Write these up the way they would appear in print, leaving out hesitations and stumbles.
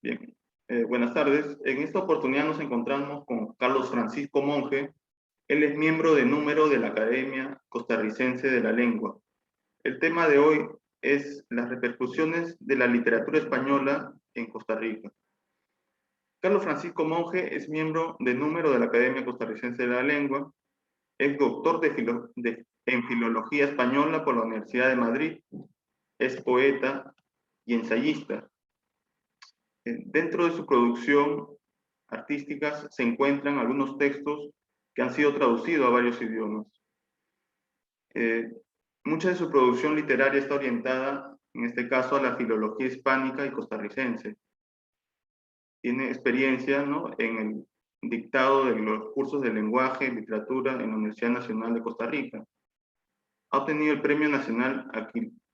Bien, buenas tardes. En esta oportunidad nos encontramos con Carlos Francisco Monge. Él es miembro de número de la Academia Costarricense de la Lengua. El tema de hoy es las repercusiones de la literatura española en Costa Rica. Carlos Francisco Monge es miembro de número de la Academia Costarricense de la Lengua. Es doctor en Filología Española por la Universidad de Madrid. Es poeta y ensayista. Dentro de su producción artística se encuentran algunos textos que han sido traducidos a varios idiomas. Mucha de su producción literaria está orientada, en este caso, a la filología hispánica y costarricense. Tiene experiencia, ¿no?, en el dictado de los cursos de lenguaje y literatura en la Universidad Nacional de Costa Rica. Ha obtenido el Premio Nacional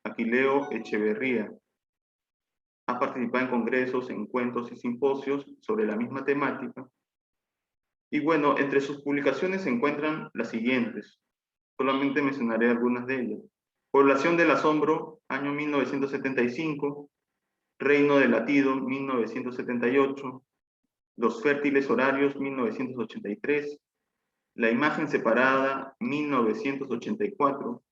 Aquileo Echeverría. Ha participado en congresos, encuentros y simposios sobre la misma temática. Y bueno, entre sus publicaciones se encuentran las siguientes. Solamente mencionaré algunas de ellas. Población del Asombro, año 1975. Reino del Latido, 1978. Los Fértiles Horarios, 1983. La Imagen Separada, 1984.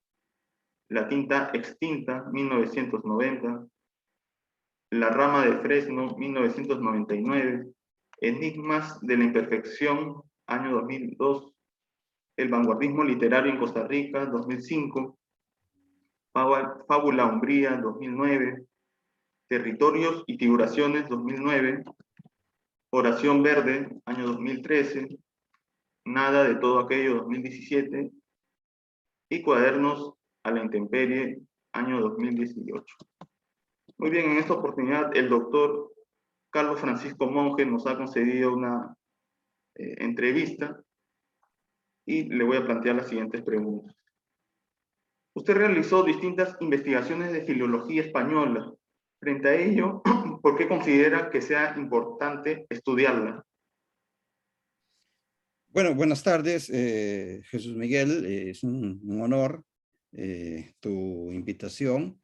La Tinta Extinta, 1990. La Rama de Fresno, 1999. Enigmas de la Imperfección, año 2002. El Vanguardismo Literario en Costa Rica, 2005. Fábula Umbría, 2009. Territorios y Figuraciones, 2009. Oración Verde, año 2013. Nada de todo aquello, 2017. Y Cuadernos a la Intemperie, año 2018. Muy bien, en esta oportunidad el doctor Carlos Francisco Monge nos ha concedido una entrevista y le voy a plantear las siguientes preguntas. Usted realizó distintas investigaciones de filología española. Frente a ello, ¿por qué considera que sea importante estudiarla? Bueno, buenas tardes, Jesús Miguel. Es un honor tu invitación.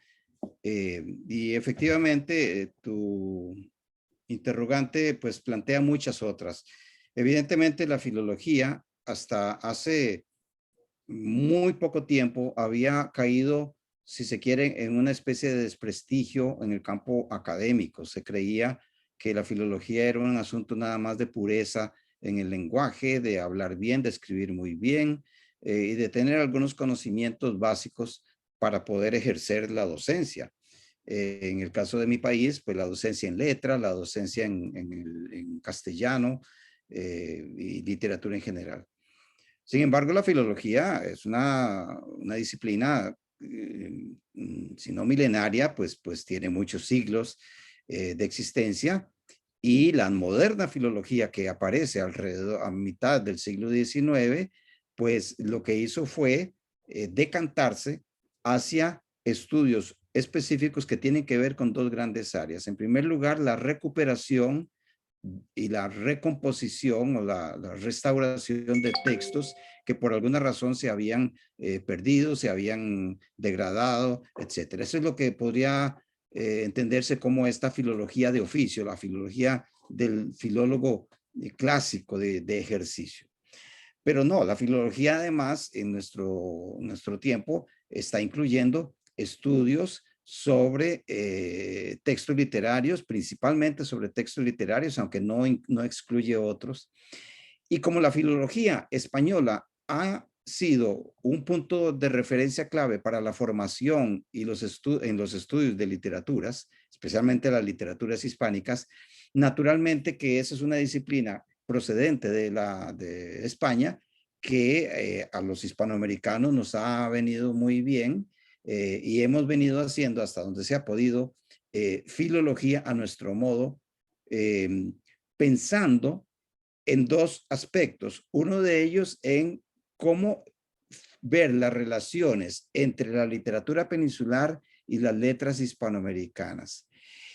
Y efectivamente, tu interrogante pues plantea muchas otras. Evidentemente, la filología hasta hace muy poco tiempo había caído, si se quiere, en una especie de desprestigio en el campo académico. Se creía que la filología era un asunto nada más de pureza en el lenguaje, de hablar bien, de escribir muy bien y de tener algunos conocimientos básicos para poder ejercer la docencia. En el caso de mi país, pues la docencia en letra, la docencia en castellano y literatura en general. Sin embargo, la filología es una disciplina, si no milenaria, pues tiene muchos siglos de existencia, y la moderna filología que aparece alrededor a mitad del siglo XIX, pues lo que hizo fue decantarse hacia estudios específicos que tienen que ver con dos grandes áreas. En primer lugar, la recuperación y la recomposición o la restauración de textos que por alguna razón se habían perdido, se habían degradado, etcétera. Eso es lo que podría entenderse como esta filología de oficio, la filología del filólogo clásico de ejercicio. Pero no, la filología además en nuestro tiempo está incluyendo estudios sobre textos literarios, principalmente sobre textos literarios, aunque no excluye otros. Y como la filología española ha sido un punto de referencia clave para la formación y en los estudios de literaturas, especialmente las literaturas hispánicas, naturalmente que esa es una disciplina procedente de España que a los hispanoamericanos nos ha venido muy bien y hemos venido haciendo hasta donde se ha podido filología a nuestro modo, pensando en dos aspectos. Uno de ellos en cómo ver las relaciones entre la literatura peninsular y las letras hispanoamericanas.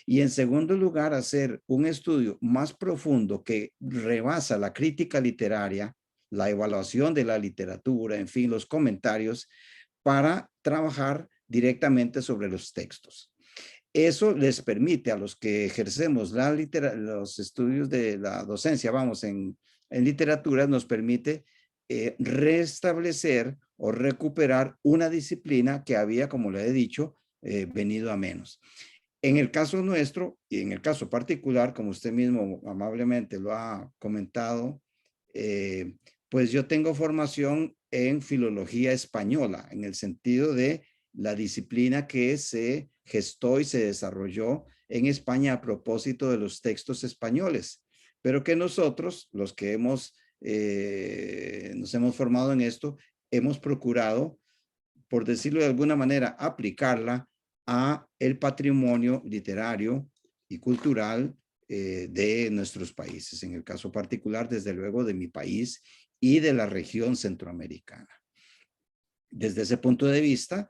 Y en segundo lugar, hacer un estudio más profundo que rebasa la crítica literaria, la evaluación de la literatura, en fin, los comentarios, para trabajar directamente sobre los textos. Eso les permite a los que ejercemos los estudios de la docencia, vamos, en literatura, nos permite restablecer o recuperar una disciplina que había, como le he dicho, venido a menos. En el caso nuestro y en el caso particular, como usted mismo amablemente lo ha comentado, pues yo tengo formación en filología española, en el sentido de la disciplina que se gestó y se desarrolló en España a propósito de los textos españoles, pero que nosotros, los que nos hemos formado en esto, hemos procurado, por decirlo de alguna manera, aplicarla a el patrimonio literario y cultural de nuestros países, en el caso particular, desde luego, de mi país y de la región centroamericana. Desde ese punto de vista,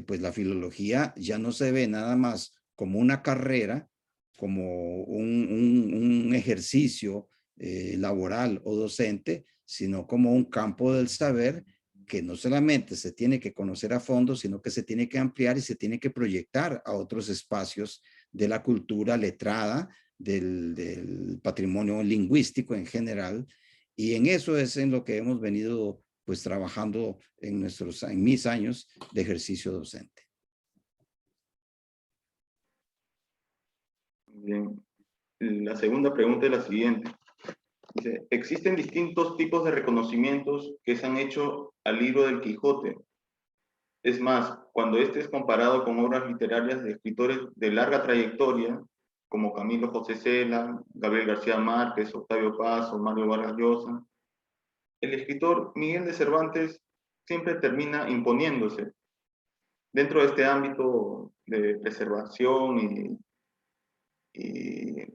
pues la filología ya no se ve nada más como una carrera, como un ejercicio laboral o docente, sino como un campo del saber que no solamente se tiene que conocer a fondo, sino que se tiene que ampliar y se tiene que proyectar a otros espacios de la cultura letrada, del patrimonio lingüístico en general. Y en eso es en lo que hemos venido pues trabajando en mis años de ejercicio docente. Bien. La segunda pregunta es la siguiente. Dice, ¿existen distintos tipos de reconocimientos que se han hecho al libro del Quijote? Es más, cuando este es comparado con obras literarias de escritores de larga trayectoria, como Camilo José Cela, Gabriel García Márquez, Octavio Paz o Mario Vargas Llosa, el escritor Miguel de Cervantes siempre termina imponiéndose dentro de este ámbito de preservación y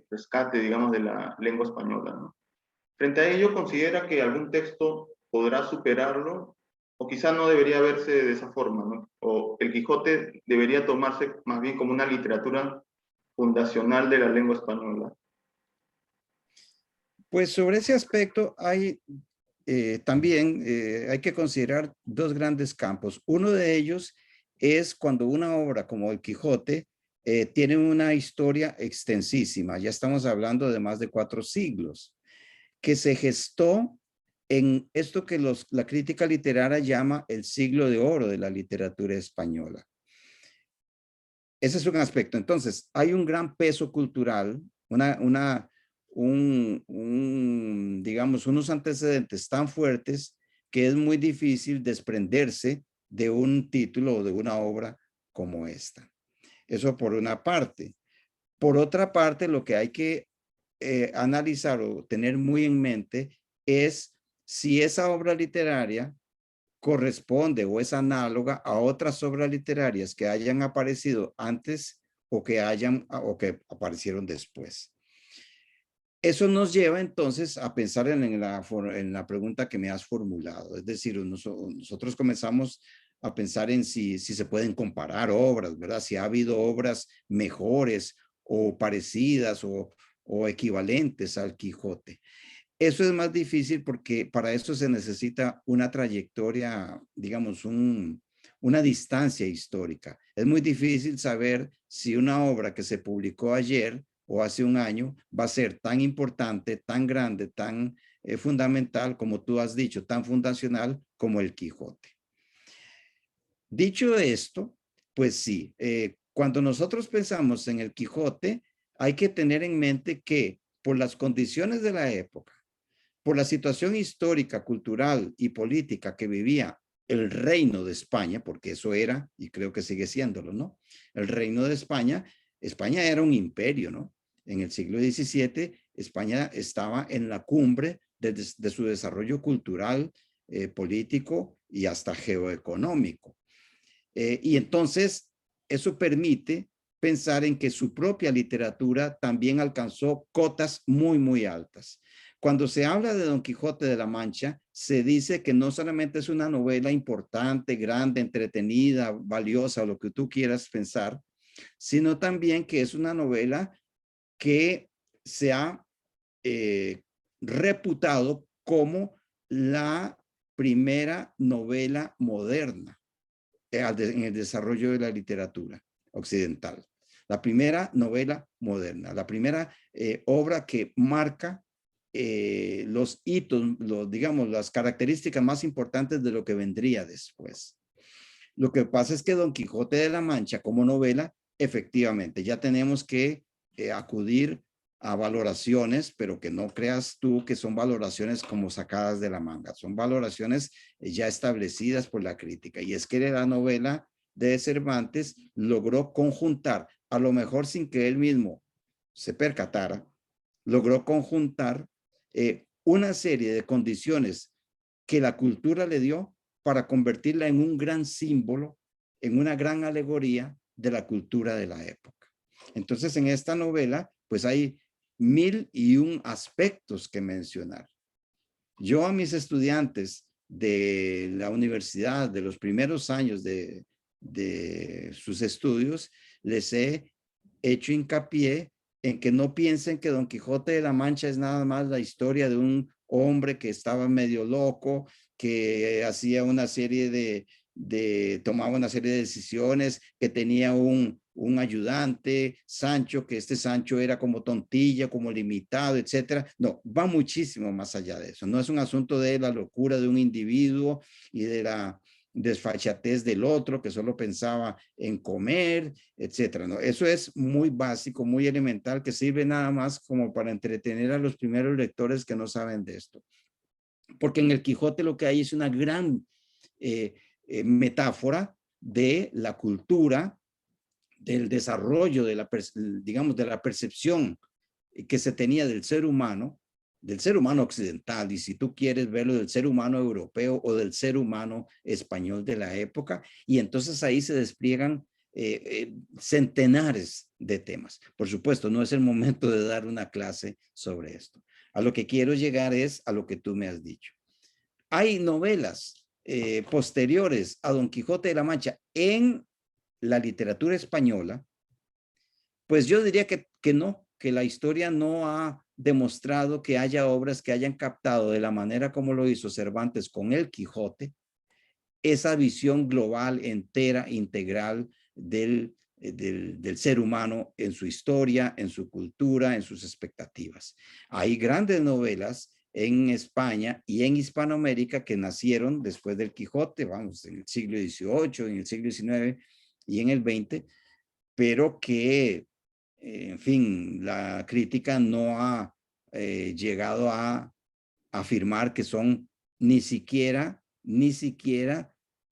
rescate, digamos, de la lengua española, ¿no? Frente a ello, ¿considera que algún texto podrá superarlo? O quizá no debería verse de esa forma, ¿no? O el Quijote debería tomarse más bien como una literatura fundacional de la lengua española. Pues sobre ese aspecto hay también hay que considerar dos grandes campos. Uno de ellos es cuando una obra como El Quijote tiene una historia extensísima. Ya estamos hablando de más de 4 siglos, que se gestó en esto que la crítica literaria llama el siglo de oro de la literatura española. Ese es un aspecto. Entonces, hay un gran peso cultural, digamos, unos antecedentes tan fuertes que es muy difícil desprenderse de un título o de una obra como esta. Eso por una parte. Por otra parte, lo que hay que analizar o tener muy en mente es si esa obra literaria corresponde o es análoga a otras obras literarias que hayan aparecido antes o que aparecieron después. Eso nos lleva entonces a pensar en la pregunta que me has formulado. Es decir, nosotros comenzamos a pensar en si se pueden comparar obras, ¿verdad? Si ha habido obras mejores o parecidas o equivalentes al Quijote. Eso es más difícil porque para eso se necesita una trayectoria, digamos, una distancia histórica. Es muy difícil saber si una obra que se publicó ayer o hace un año va a ser tan importante, tan grande, tan fundamental, como tú has dicho, tan fundacional como el Quijote. Dicho esto, pues sí, cuando nosotros pensamos en el Quijote, hay que tener en mente que por las condiciones de la época, por la situación histórica, cultural y política que vivía el Reino de España, porque eso era, y creo que sigue siéndolo, ¿no? El Reino de España, España era un imperio, ¿no? En el siglo XVII, España estaba en la cumbre de su desarrollo cultural, político y hasta geoeconómico. Y entonces, eso permite pensar en que su propia literatura también alcanzó cotas muy, muy altas. Cuando se habla de Don Quijote de la Mancha, se dice que no solamente es una novela importante, grande, entretenida, valiosa, o lo que tú quieras pensar, sino también que es una novela que se ha reputado como la primera novela moderna en el desarrollo de la literatura occidental. la primera novela moderna, la primera obra que marca los hitos, digamos, las características más importantes de lo que vendría después. Lo que pasa es que Don Quijote de la Mancha como novela, efectivamente, ya tenemos que acudir a valoraciones, pero que no creas tú que son valoraciones como sacadas de la manga, son valoraciones ya establecidas por la crítica. Y es que la novela de Cervantes logró conjuntar, a lo mejor sin que él mismo se percatara, logró conjuntar una serie de condiciones que la cultura le dio para convertirla en un gran símbolo, en una gran alegoría de la cultura de la época. Entonces, en esta novela, pues hay 1001 aspectos que mencionar. Yo a mis estudiantes de la universidad, de los primeros años de sus estudios, les he hecho hincapié en que no piensen que Don Quijote de la Mancha es nada más la historia de un hombre que estaba medio loco, que hacía una serie tomaba una serie de decisiones, que tenía un ayudante, Sancho, que este Sancho era como tontilla, como limitado, etcétera. No, va muchísimo más allá de eso. No es un asunto de la locura de un individuo y de la desfachatez del otro que solo pensaba en comer, etcétera. ¿No? Eso es muy básico, muy elemental, que sirve nada más como para entretener a los primeros lectores que no saben de esto. Porque en el Quijote lo que hay es una gran metáfora de la cultura, del desarrollo, digamos, de la percepción que se tenía del ser humano occidental, y si tú quieres verlo, del ser humano europeo o del ser humano español de la época, y entonces ahí se despliegan centenares de temas. Por supuesto, no es el momento de dar una clase sobre esto. A lo que quiero llegar es a lo que tú me has dicho. Hay novelas posteriores a Don Quijote de la Mancha en la literatura española. Pues yo diría que no, que la historia no ha demostrado que haya obras que hayan captado de la manera como lo hizo Cervantes con el Quijote, esa visión global, entera, integral del ser humano en su historia, en su cultura, en sus expectativas. Hay grandes novelas en España y en Hispanoamérica que nacieron después del Quijote, vamos, en el siglo XVIII, en el siglo XIX y en el XX, pero que, en fin, la crítica no ha llegado a afirmar que son ni siquiera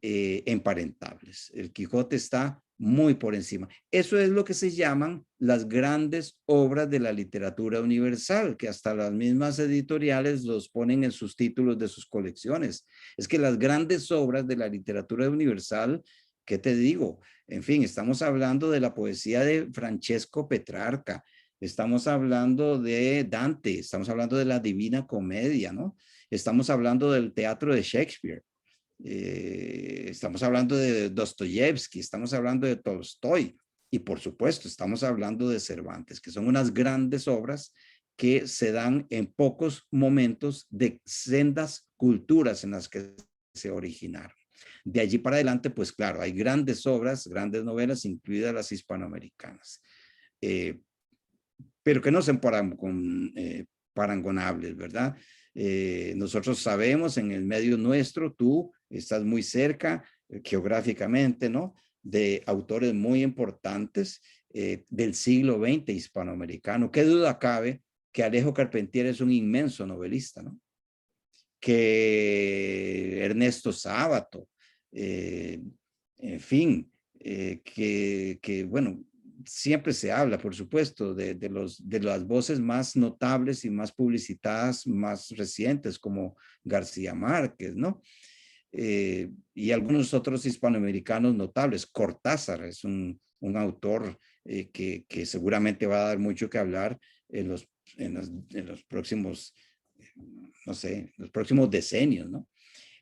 emparentables. El Quijote está muy por encima. Eso es lo que se llaman las grandes obras de la literatura universal, que hasta las mismas editoriales los ponen en sus títulos de sus colecciones. Es que las grandes obras de la literatura universal, ¿qué te digo? En fin, estamos hablando de la poesía de Francesco Petrarca, estamos hablando de Dante, estamos hablando de la Divina Comedia, ¿no? Estamos hablando del teatro de Shakespeare, estamos hablando de Dostoyevsky, estamos hablando de Tolstoy y por supuesto estamos hablando de Cervantes, que son unas grandes obras que se dan en pocos momentos de sendas culturas en las que se originaron. De allí para adelante, pues claro, hay grandes obras, grandes novelas, incluidas las hispanoamericanas, pero que no son parangonables, ¿verdad? Nosotros sabemos en el medio nuestro, tú estás muy cerca geográficamente, ¿no? De autores muy importantes del siglo XX hispanoamericano. ¿Qué duda cabe que Alejo Carpentier es un inmenso novelista, ¿no? Que Ernesto Sábato, en fin, bueno, siempre se habla, por supuesto, de las voces más notables y más publicitadas, más recientes, como García Márquez, ¿no? Y algunos otros hispanoamericanos notables. Cortázar es un autor que seguramente va a dar mucho que hablar en los próximos, no sé, los próximos decenios, ¿no?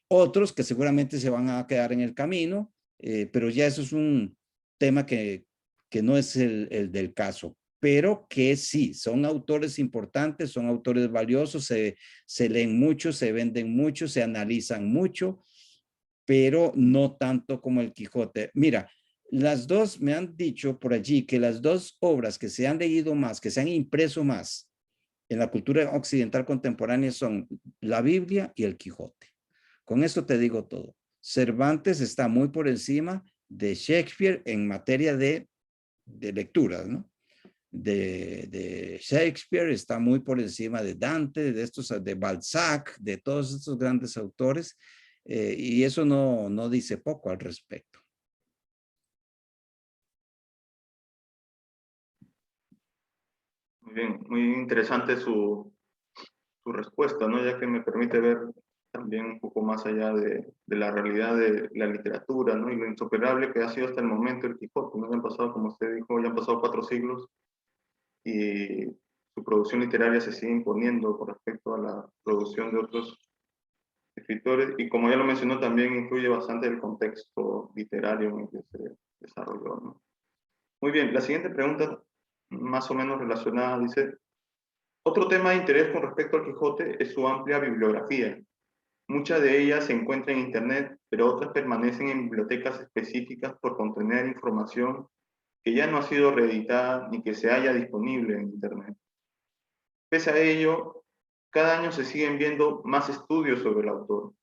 Otros que seguramente se van a quedar en el camino, pero ya eso es un tema que no es el del caso, pero que sí, son autores importantes, son autores valiosos, se leen mucho, se venden mucho, se analizan mucho, pero no tanto como el Quijote. Mira, Las dos me han dicho por allí que las dos obras que se han leído más, que se han impreso más en la cultura occidental contemporánea son la Biblia y el Quijote. Con esto te digo todo. Cervantes está muy por encima de Shakespeare en materia de lecturas, ¿no? De Shakespeare está muy por encima de Dante, de estos, de Balzac, de todos estos grandes autores, y eso no dice poco al respecto. Muy bien, muy interesante su respuesta, ¿no? Ya que me permite ver también un poco más allá de la realidad de la literatura, ¿no? Y lo insuperable que ha sido hasta el momento el Quijote, ¿no? Ya han pasado, como usted dijo, ya han pasado 4 siglos y su producción literaria se sigue imponiendo con respecto a la producción de otros escritores y como ya lo mencionó también influye bastante el contexto literario en el que se desarrolló, ¿no? Muy bien, la siguiente pregunta más o menos relacionada dice, otro tema de interés con respecto al Quijote es su amplia bibliografía. Muchas de ellas se encuentran en Internet, pero otras permanecen en bibliotecas específicas por contener información que ya no ha sido reeditada ni que se haya disponible en Internet. Pese a ello, cada año se siguen viendo más estudios sobre el autor.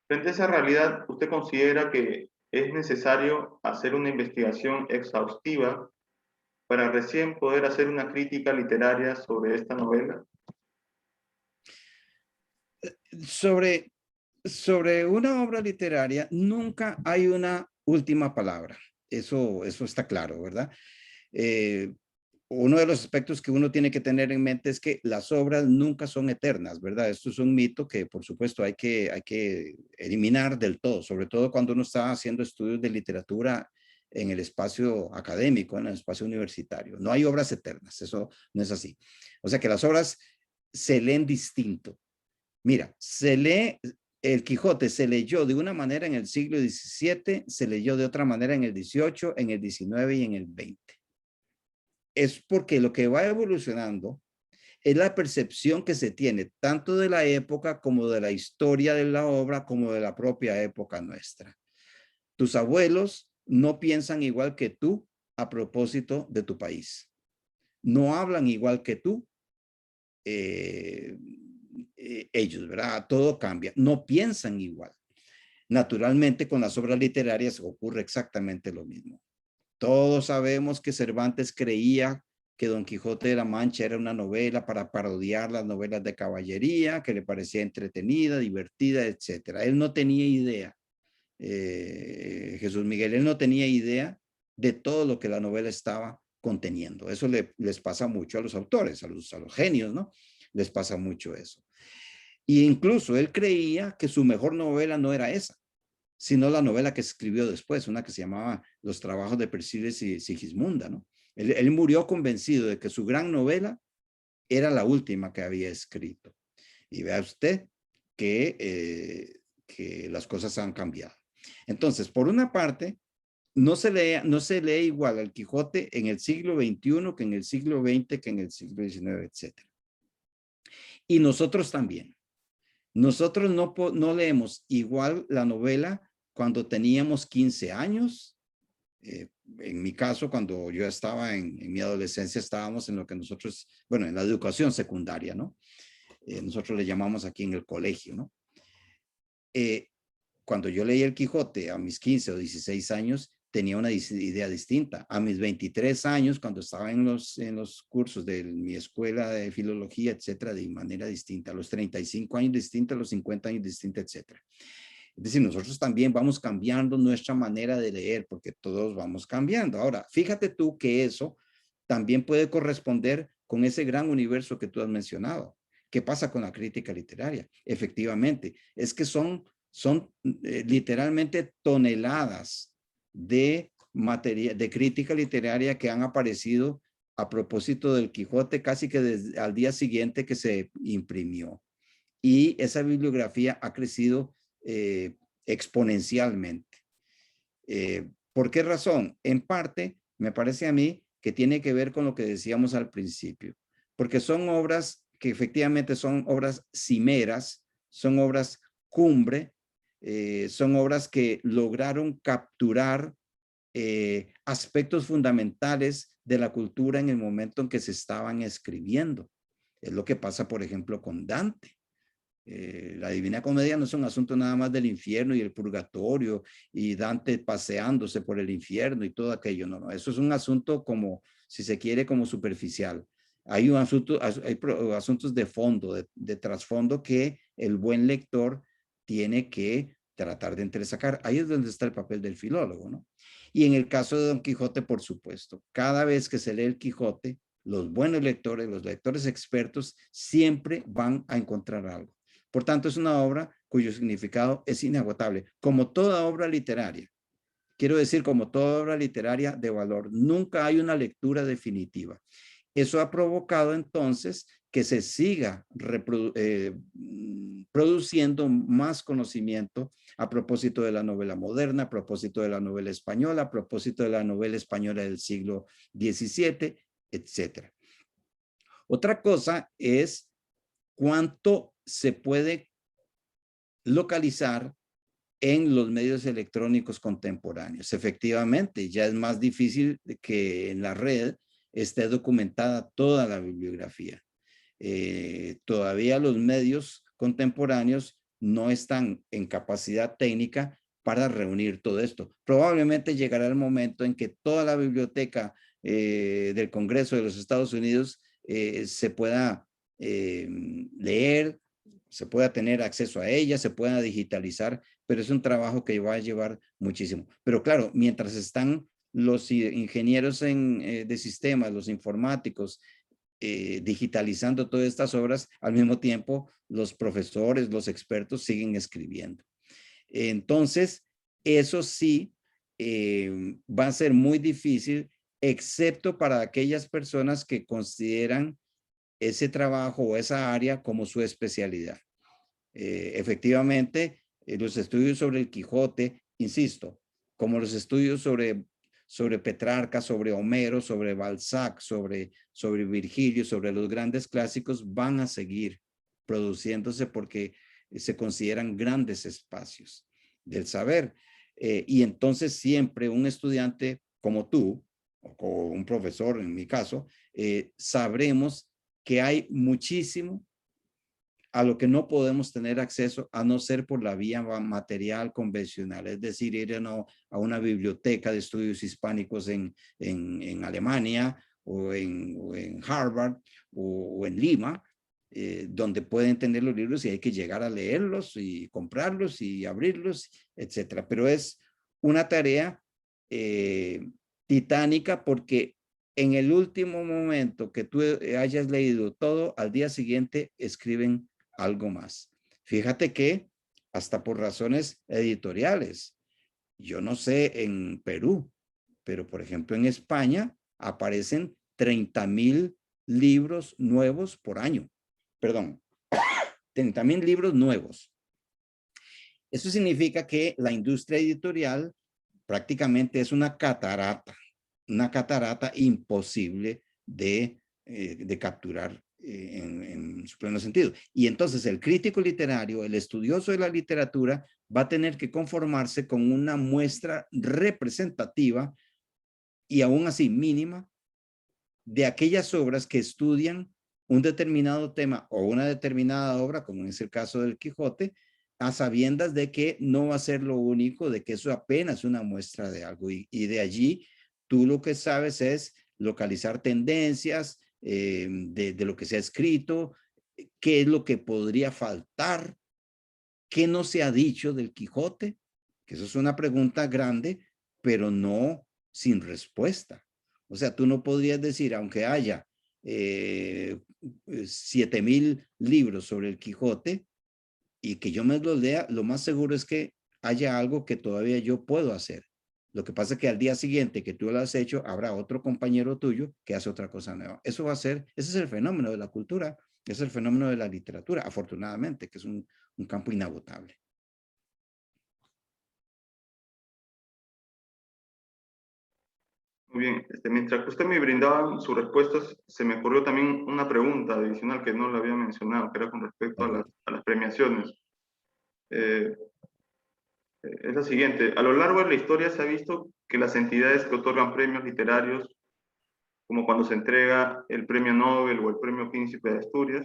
Frente a esa realidad, ¿usted considera que es necesario hacer una investigación exhaustiva para recién poder hacer una crítica literaria sobre esta novela? Sobre una obra literaria nunca hay una última palabra. Eso está claro, ¿verdad? Eh, Uno de los aspectos que uno tiene que tener en mente es que las obras nunca son eternas, ¿verdad? Esto es un mito que, por supuesto, hay que eliminar del todo, sobre todo cuando uno está haciendo estudios de literatura en el espacio académico, en el espacio universitario. No hay obras eternas, eso no es así. O sea que las obras se leen distinto. Mira, el Quijote se leyó de una manera en el siglo XVII, se leyó de otra manera en el XVIII, en el XIX y en el XX. Es porque lo que va evolucionando es la percepción que se tiene tanto de la época como de la historia de la obra como de la propia época nuestra. Tus abuelos no piensan igual que tú a propósito de tu país. No hablan igual que tú ellos, ¿verdad? Todo cambia. No piensan igual. Naturalmente, con las obras literarias ocurre exactamente lo mismo. Todos sabemos que Cervantes creía que Don Quijote de la Mancha era una novela para parodiar las novelas de caballería, que le parecía entretenida, divertida, etcétera. Él no tenía idea, Jesús Miguel, él no tenía idea de todo lo que la novela estaba conteniendo. Eso les pasa mucho a los autores, a los genios, ¿no? Les pasa mucho eso. Y incluso él creía que su mejor novela no era esa, sino la novela que escribió después, una que se llamaba Los trabajos de Persiles y Sigismunda, ¿no? Él murió convencido de que su gran novela era la última que había escrito. Y vea usted que las cosas han cambiado. Entonces, por una parte, no se lee igual al Quijote en el siglo XXI que en el siglo XX, que en el siglo XIX, etc. Y nosotros también. Nosotros no leemos igual la novela cuando teníamos 15 años. En mi caso, cuando yo estaba en mi adolescencia, estábamos en lo que nosotros, bueno, en la educación secundaria, ¿no? Nosotros le llamamos aquí en el colegio, ¿no? Cuando yo leí el Quijote a mis 15 o 16 años, tenía una idea distinta. A mis 23 años, cuando estaba en los cursos de mi escuela de filología, etcétera, de manera distinta. A los 35 años distinta, a los 50 años distinta, etcétera. Es decir, nosotros también vamos cambiando nuestra manera de leer porque todos vamos cambiando. Ahora, fíjate tú que eso también puede corresponder con ese gran universo que tú has mencionado. ¿Qué pasa con la crítica literaria? Efectivamente, es que son literalmente toneladas de materia, de crítica literaria que han aparecido a propósito del Quijote casi que desde al día siguiente que se imprimió. Y esa bibliografía ha crecido exponencialmente. ¿Por qué razón? En parte, me parece a mí que tiene que ver con lo que decíamos al principio, porque son obras que efectivamente son obras cimeras, son obras cumbre, son obras que lograron capturar aspectos fundamentales de la cultura en el momento en que se estaban escribiendo. Es lo que pasa, por ejemplo, con Dante. La Divina Comedia no es un asunto nada más del infierno y el purgatorio y Dante paseándose por el infierno y todo aquello. No, no, eso es un asunto como, si se quiere, como superficial. Hay asuntos de fondo, de trasfondo que el buen lector tiene que tratar de entresacar. Ahí es donde está el papel del filólogo, ¿no? Y en el caso de Don Quijote, por supuesto, cada vez que se lee el Quijote, los buenos lectores, los lectores expertos, siempre van a encontrar algo. Por tanto, es una obra cuyo significado es inagotable, como toda obra literaria. Quiero decir, como toda obra literaria de valor, nunca hay una lectura definitiva. Eso ha provocado entonces que se siga produciendo más conocimiento a propósito de la novela moderna, a propósito de la novela española, a propósito de la novela española del siglo XVII, etcétera. Otra cosa es cuánto se puede localizar en los medios electrónicos contemporáneos. Efectivamente, ya es más difícil que en la red esté documentada toda la bibliografía. Todavía los medios contemporáneos no están en capacidad técnica para reunir todo esto. Probablemente llegará el momento en que toda la biblioteca del Congreso de los Estados Unidos se pueda leer, se pueda tener acceso a ella, se pueda digitalizar, pero es un trabajo que va a llevar muchísimo. Pero claro, mientras están los ingenieros de sistemas, los informáticos, digitalizando todas estas obras, al mismo tiempo los profesores, los expertos siguen escribiendo. Entonces, eso sí va a ser muy difícil, excepto para aquellas personas que consideran ese trabajo o esa área como su especialidad. Efectivamente, los estudios sobre el Quijote, insisto, como los estudios sobre Petrarca, sobre Homero, sobre Balzac, sobre Virgilio, sobre los grandes clásicos, van a seguir produciéndose porque se consideran grandes espacios del saber. Y entonces siempre un estudiante como tú, o un profesor en mi caso, sabremos que hay muchísimo a lo que no podemos tener acceso a no ser por la vía material convencional, es decir, ir a una biblioteca de estudios hispánicos en Alemania o en Harvard o en Lima, donde pueden tener los libros y hay que llegar a leerlos y comprarlos y abrirlos, etcétera. Pero es una tarea titánica porque en el último momento que tú hayas leído todo, al día siguiente escriben algo más. Fíjate que hasta por razones editoriales, yo no sé en Perú, pero por ejemplo en España aparecen 30,000 libros nuevos por año. Perdón, 30,000 libros nuevos. Eso significa que la industria editorial prácticamente es una catarata imposible de capturar en su pleno sentido. Y entonces el crítico literario, el estudioso de la literatura, va a tener que conformarse con una muestra representativa y aún así mínima de aquellas obras que estudian un determinado tema o una determinada obra, como es el caso del Quijote, a sabiendas de que no va a ser lo único, de que eso apenas es una muestra de algo. Y de allí tú lo que sabes es localizar tendencias de lo que se ha escrito, qué es lo que podría faltar, qué no se ha dicho del Quijote, que eso es una pregunta grande, pero no sin respuesta. O sea, tú no podrías decir, aunque haya 7,000 libros sobre el Quijote y que yo me los lea, lo más seguro es que haya algo que todavía yo puedo hacer. Lo que pasa es que al día siguiente que tú lo has hecho, habrá otro compañero tuyo que hace otra cosa nueva. Eso va a ser, ese es el fenómeno de la cultura, es el fenómeno de la literatura, afortunadamente, que es un campo inagotable. Muy bien, mientras usted me brindaba sus respuestas, se me ocurrió también una pregunta adicional que no la había mencionado, que era con respecto a las premiaciones. Es la siguiente: a lo largo de la historia se ha visto que las entidades que otorgan premios literarios, como cuando se entrega el premio Nobel o el premio Príncipe de Asturias,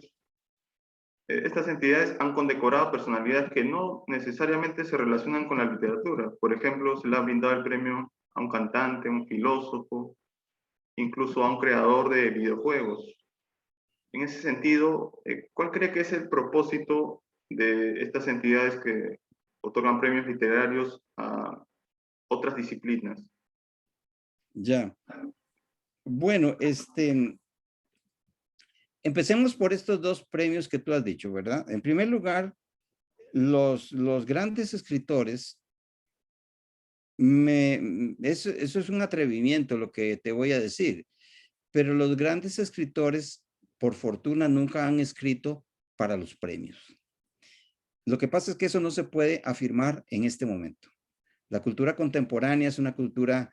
estas entidades han condecorado personalidades que no necesariamente se relacionan con la literatura. Por ejemplo, se le ha brindado el premio a un cantante, a un filósofo, incluso a un creador de videojuegos. En ese sentido, ¿cuál cree que es el propósito de estas entidades que otorgan premios literarios a otras disciplinas? Ya. Bueno, empecemos por estos dos premios que tú has dicho, ¿verdad? En primer lugar, los grandes escritores, eso es un atrevimiento lo que te voy a decir, pero los grandes escritores, por fortuna, nunca han escrito para los premios. Lo que pasa es que eso no se puede afirmar en este momento. La cultura contemporánea es una cultura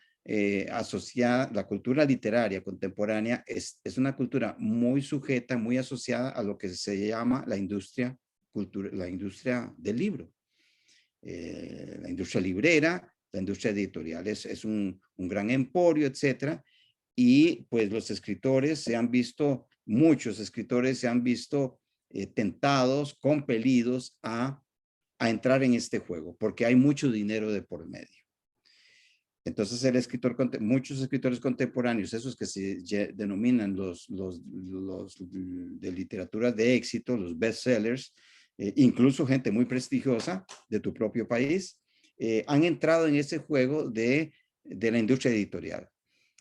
asociada, la cultura literaria contemporánea es una cultura muy sujeta, muy asociada a lo que se llama la industria del libro. La industria librera, la industria editorial es un gran emporio, etcétera. Y pues los escritores se han visto, muchos escritores se han visto tentados, compelidos a entrar en este juego, porque hay mucho dinero de por medio. Entonces muchos escritores contemporáneos, esos que se denominan los de literatura de éxito, los bestsellers, incluso gente muy prestigiosa de tu propio país, han entrado en ese juego de la industria editorial.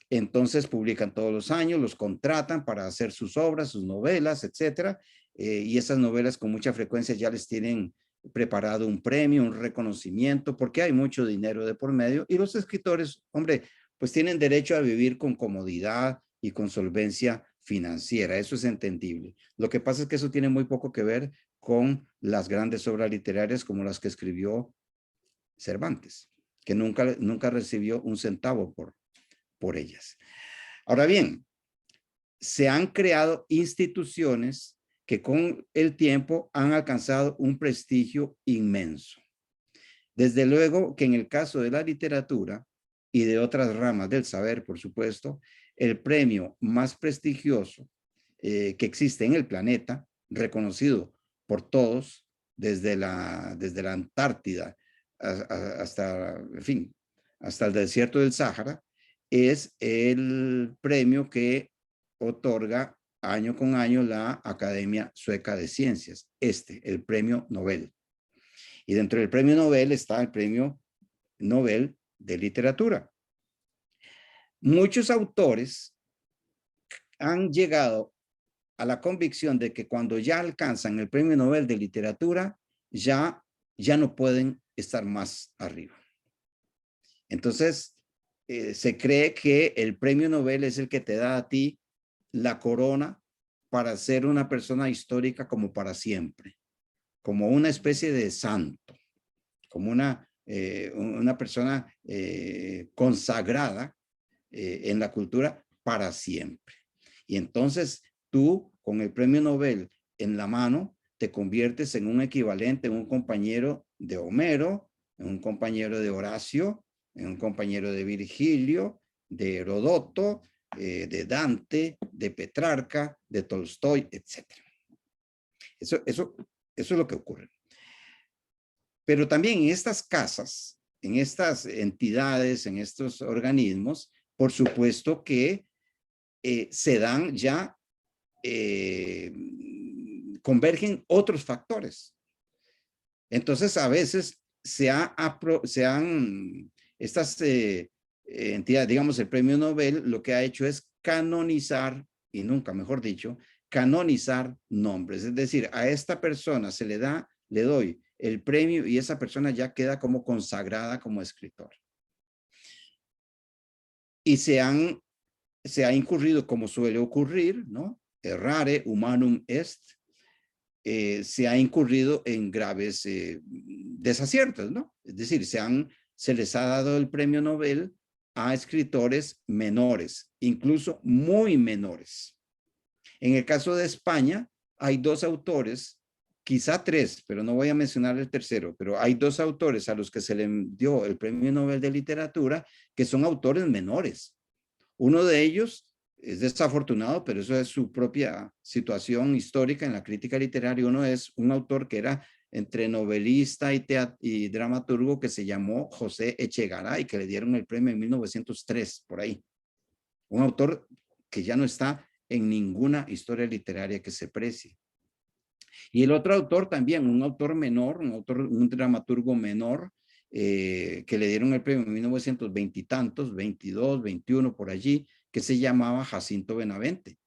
Entonces publican todos los años, los contratan para hacer sus obras, sus novelas, etcétera, y esas novelas con mucha frecuencia ya les tienen preparado un premio, un reconocimiento, porque hay mucho dinero de por medio, y los escritores, hombre, pues tienen derecho a vivir con comodidad y con solvencia financiera, eso es entendible. Lo que pasa es que eso tiene muy poco que ver con las grandes obras literarias como las que escribió Cervantes, que nunca recibió un centavo por ellas. Ahora bien, se han creado instituciones que con el tiempo han alcanzado un prestigio inmenso. Desde luego que en el caso de la literatura y de otras ramas del saber, por supuesto, el premio más prestigioso que existe en el planeta, reconocido por todos, desde la Antártida hasta, en fin, hasta el desierto del Sáhara, es el premio que otorga año con año la Academia Sueca de Ciencias, el premio Nobel. Y dentro del premio Nobel está el premio Nobel de Literatura. Muchos autores han llegado a la convicción de que cuando ya alcanzan el premio Nobel de Literatura, ya no pueden estar más arriba. Entonces, se cree que el premio Nobel es el que te da a ti la corona para ser una persona histórica como para siempre, como una especie de santo, como una persona consagrada en la cultura para siempre. Y entonces tú, con el premio Nobel en la mano, te conviertes en un equivalente, en un compañero de Homero, en un compañero de Horacio, en un compañero de Virgilio, de Herodoto, de Dante, de Petrarca, de Tolstoy, etc. Eso es lo que ocurre. Pero también en estas casas, en estas entidades, en estos organismos, por supuesto que se dan ya, convergen otros factores. Entonces, a veces estas entidades, digamos, el premio Nobel, lo que ha hecho es canonizar, y nunca mejor dicho, canonizar nombres. Es decir, a esta persona le doy el premio y esa persona ya queda como consagrada como escritor. Y se ha incurrido, como suele ocurrir, ¿no? Errare humanum est, se ha incurrido en graves desaciertos, ¿no? Es decir, se les ha dado el premio Nobel a escritores menores, incluso muy menores. En el caso de España, hay dos autores quizá 3, pero no voy a mencionar el tercero, pero hay 2 autores a los que se le dio el Premio Nobel de Literatura que son autores menores. Uno de ellos es desafortunado, pero eso es su propia situación histórica en la crítica literaria. Uno es un autor que era entre novelista y dramaturgo que se llamó José Echegaray, que le dieron el premio en 1903, por ahí. Un autor que ya no está en ninguna historia literaria que se precie. Y el otro autor también, un autor menor, un dramaturgo menor, que le dieron el premio en 1920 y tantos, 22, 21, por allí, que se llamaba Jacinto Benavente,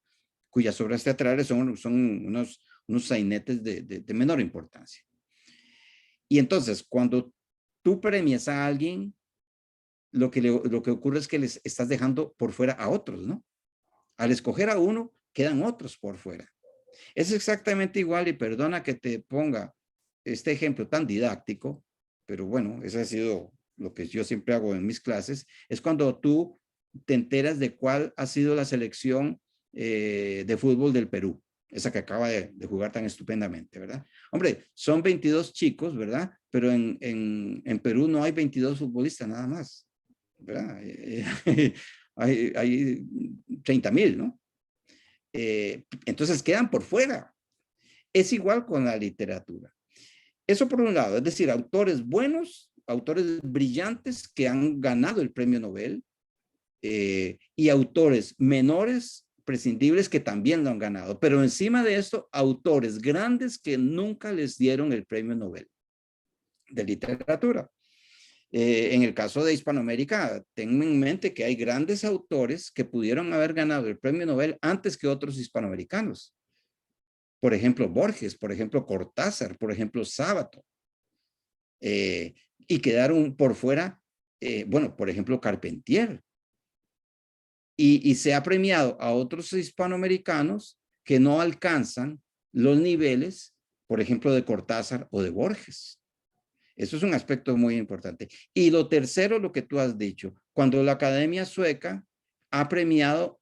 cuyas obras teatrales son unos sainetes de menor importancia. Y entonces, cuando tú premias a alguien, lo que ocurre es que les estás dejando por fuera a otros, ¿no? Al escoger a uno, quedan otros por fuera. Es exactamente igual, y perdona que te ponga este ejemplo tan didáctico, pero bueno, eso ha sido lo que yo siempre hago en mis clases, es cuando tú te enteras de cuál ha sido la selección de fútbol del Perú, esa que acaba de jugar tan estupendamente, ¿verdad? Hombre, son 22 chicos, ¿verdad? Pero en Perú no hay 22 futbolistas nada más, ¿verdad? Hay 30,000, ¿no? Entonces quedan por fuera. Es igual con la literatura. Eso por un lado, es decir, autores buenos, autores brillantes que han ganado el premio Nobel, y autores menores, prescindibles, que también lo han ganado. Pero encima de esto, autores grandes que nunca les dieron el premio Nobel de literatura. En el caso de Hispanoamérica, tengo en mente que hay grandes autores que pudieron haber ganado el premio Nobel antes que otros hispanoamericanos. Por ejemplo, Borges, por ejemplo, Cortázar, por ejemplo, Sábato. Y quedaron por fuera, bueno, por ejemplo, Carpentier. Y se ha premiado a otros hispanoamericanos que no alcanzan los niveles, por ejemplo, de Cortázar o de Borges. Eso es un aspecto muy importante. Y lo tercero, lo que tú has dicho, cuando la Academia Sueca ha premiado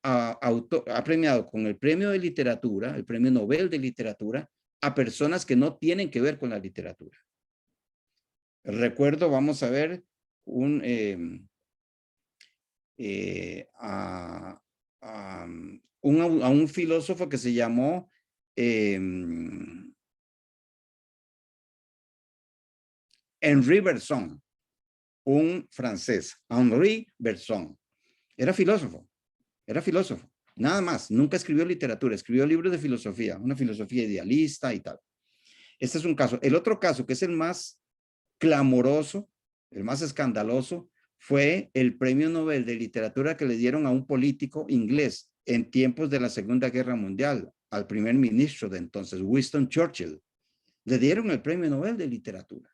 con el premio de literatura, el premio Nobel de literatura, a personas que no tienen que ver con la literatura. Recuerdo, vamos a ver, a un filósofo que se llamó Henri Bergson, un francés, Henri Bergson. Era filósofo, nada más. Nunca escribió literatura, escribió libros de filosofía, una filosofía idealista y tal. Este es un caso. El otro caso, que es el más clamoroso, el más escandaloso, fue el premio Nobel de literatura que le dieron a un político inglés en tiempos de la Segunda Guerra Mundial, al primer ministro de entonces, Winston Churchill. Le dieron el premio Nobel de literatura.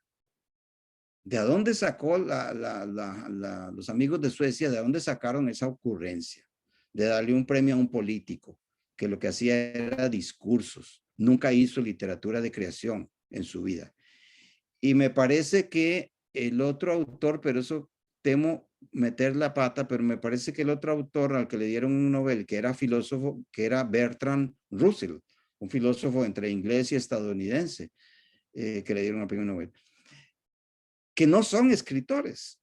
¿De dónde sacó los amigos de Suecia, de dónde sacaron esa ocurrencia de darle un premio a un político que lo que hacía era discursos? Nunca hizo literatura de creación en su vida. Y me parece que el otro autor, pero eso temo meter la pata, pero me parece que el otro autor al que le dieron un Nobel, que era filósofo, que era Bertrand Russell, un filósofo entre inglés y estadounidense, que le dieron el premio Nobel, que no son escritores.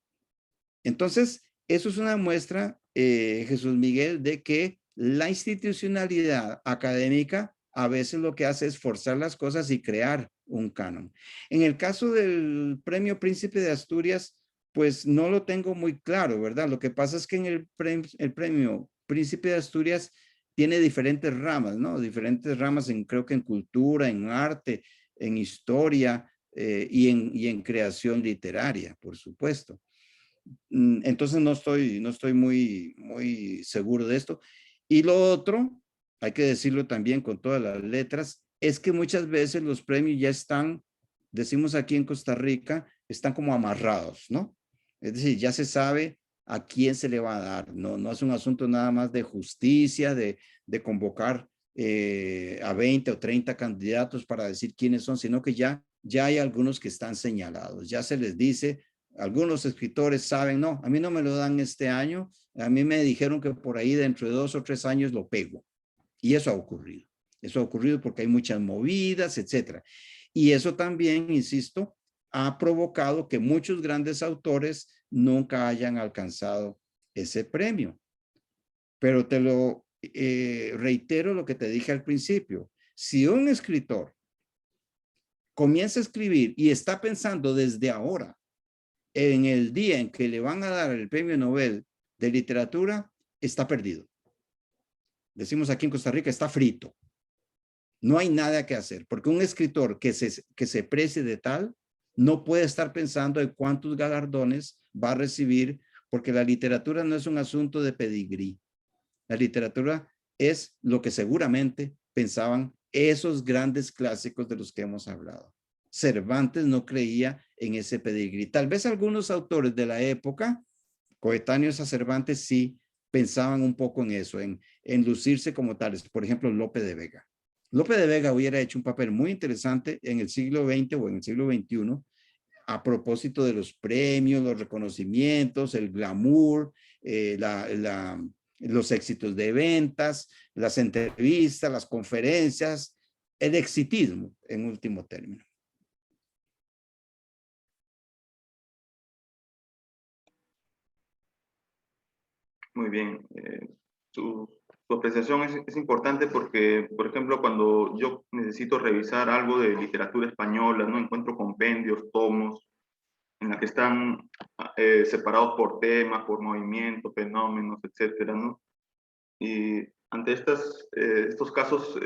Entonces, eso es una muestra, Jesús Miguel, de que la institucionalidad académica a veces lo que hace es forzar las cosas y crear un canon. En el caso del Premio Príncipe de Asturias, pues no lo tengo muy claro, ¿verdad? Lo que pasa es que en el Premio Príncipe de Asturias tiene diferentes ramas, ¿no? Diferentes ramas, creo que en cultura, en arte, en historia, y en creación literaria, por supuesto. Entonces no estoy muy seguro de esto. Y lo otro, hay que decirlo también con todas las letras, es que muchas veces los premios ya están, decimos aquí en Costa Rica, están como amarrados, ¿no? Es decir, ya se sabe a quién se le va a dar. No es un asunto nada más de justicia, de convocar a 20 o 30 candidatos para decir quiénes son, sino que ya hay algunos que están señalados. Ya se les dice, algunos escritores saben, no, a mí no me lo dan este año, a mí me dijeron que por ahí dentro de 2 o 3 años lo pego. Y eso ha ocurrido. Eso ha ocurrido porque hay muchas movidas, etcétera. Y eso también, insisto, ha provocado que muchos grandes autores nunca hayan alcanzado ese premio. Pero te lo reitero lo que te dije al principio. Si un escritor comienza a escribir y está pensando desde ahora en el día en que le van a dar el premio Nobel de literatura, está perdido. Decimos aquí en Costa Rica, está frito. No hay nada que hacer, porque un escritor que se precie de tal, no puede estar pensando en cuántos galardones va a recibir, porque la literatura no es un asunto de pedigrí. La literatura es lo que seguramente pensaban esos grandes clásicos de los que hemos hablado. Cervantes no creía en ese pedigrí. Tal vez algunos autores de la época, coetáneos a Cervantes, sí pensaban un poco en eso, en lucirse como tales. Por ejemplo, Lope de Vega. Lope de Vega hubiera hecho un papel muy interesante en el siglo XX o en el siglo XXI a propósito de los premios, los reconocimientos, el glamour, los éxitos de ventas, las entrevistas, las conferencias, el exitismo en último término. Muy bien. Tu apreciación es importante porque, por ejemplo, cuando yo necesito revisar algo de literatura española, ¿no? Encuentro compendios, tomos, en la que están separados por temas, por movimientos, fenómenos, etcétera, ¿no? Y ante estos casos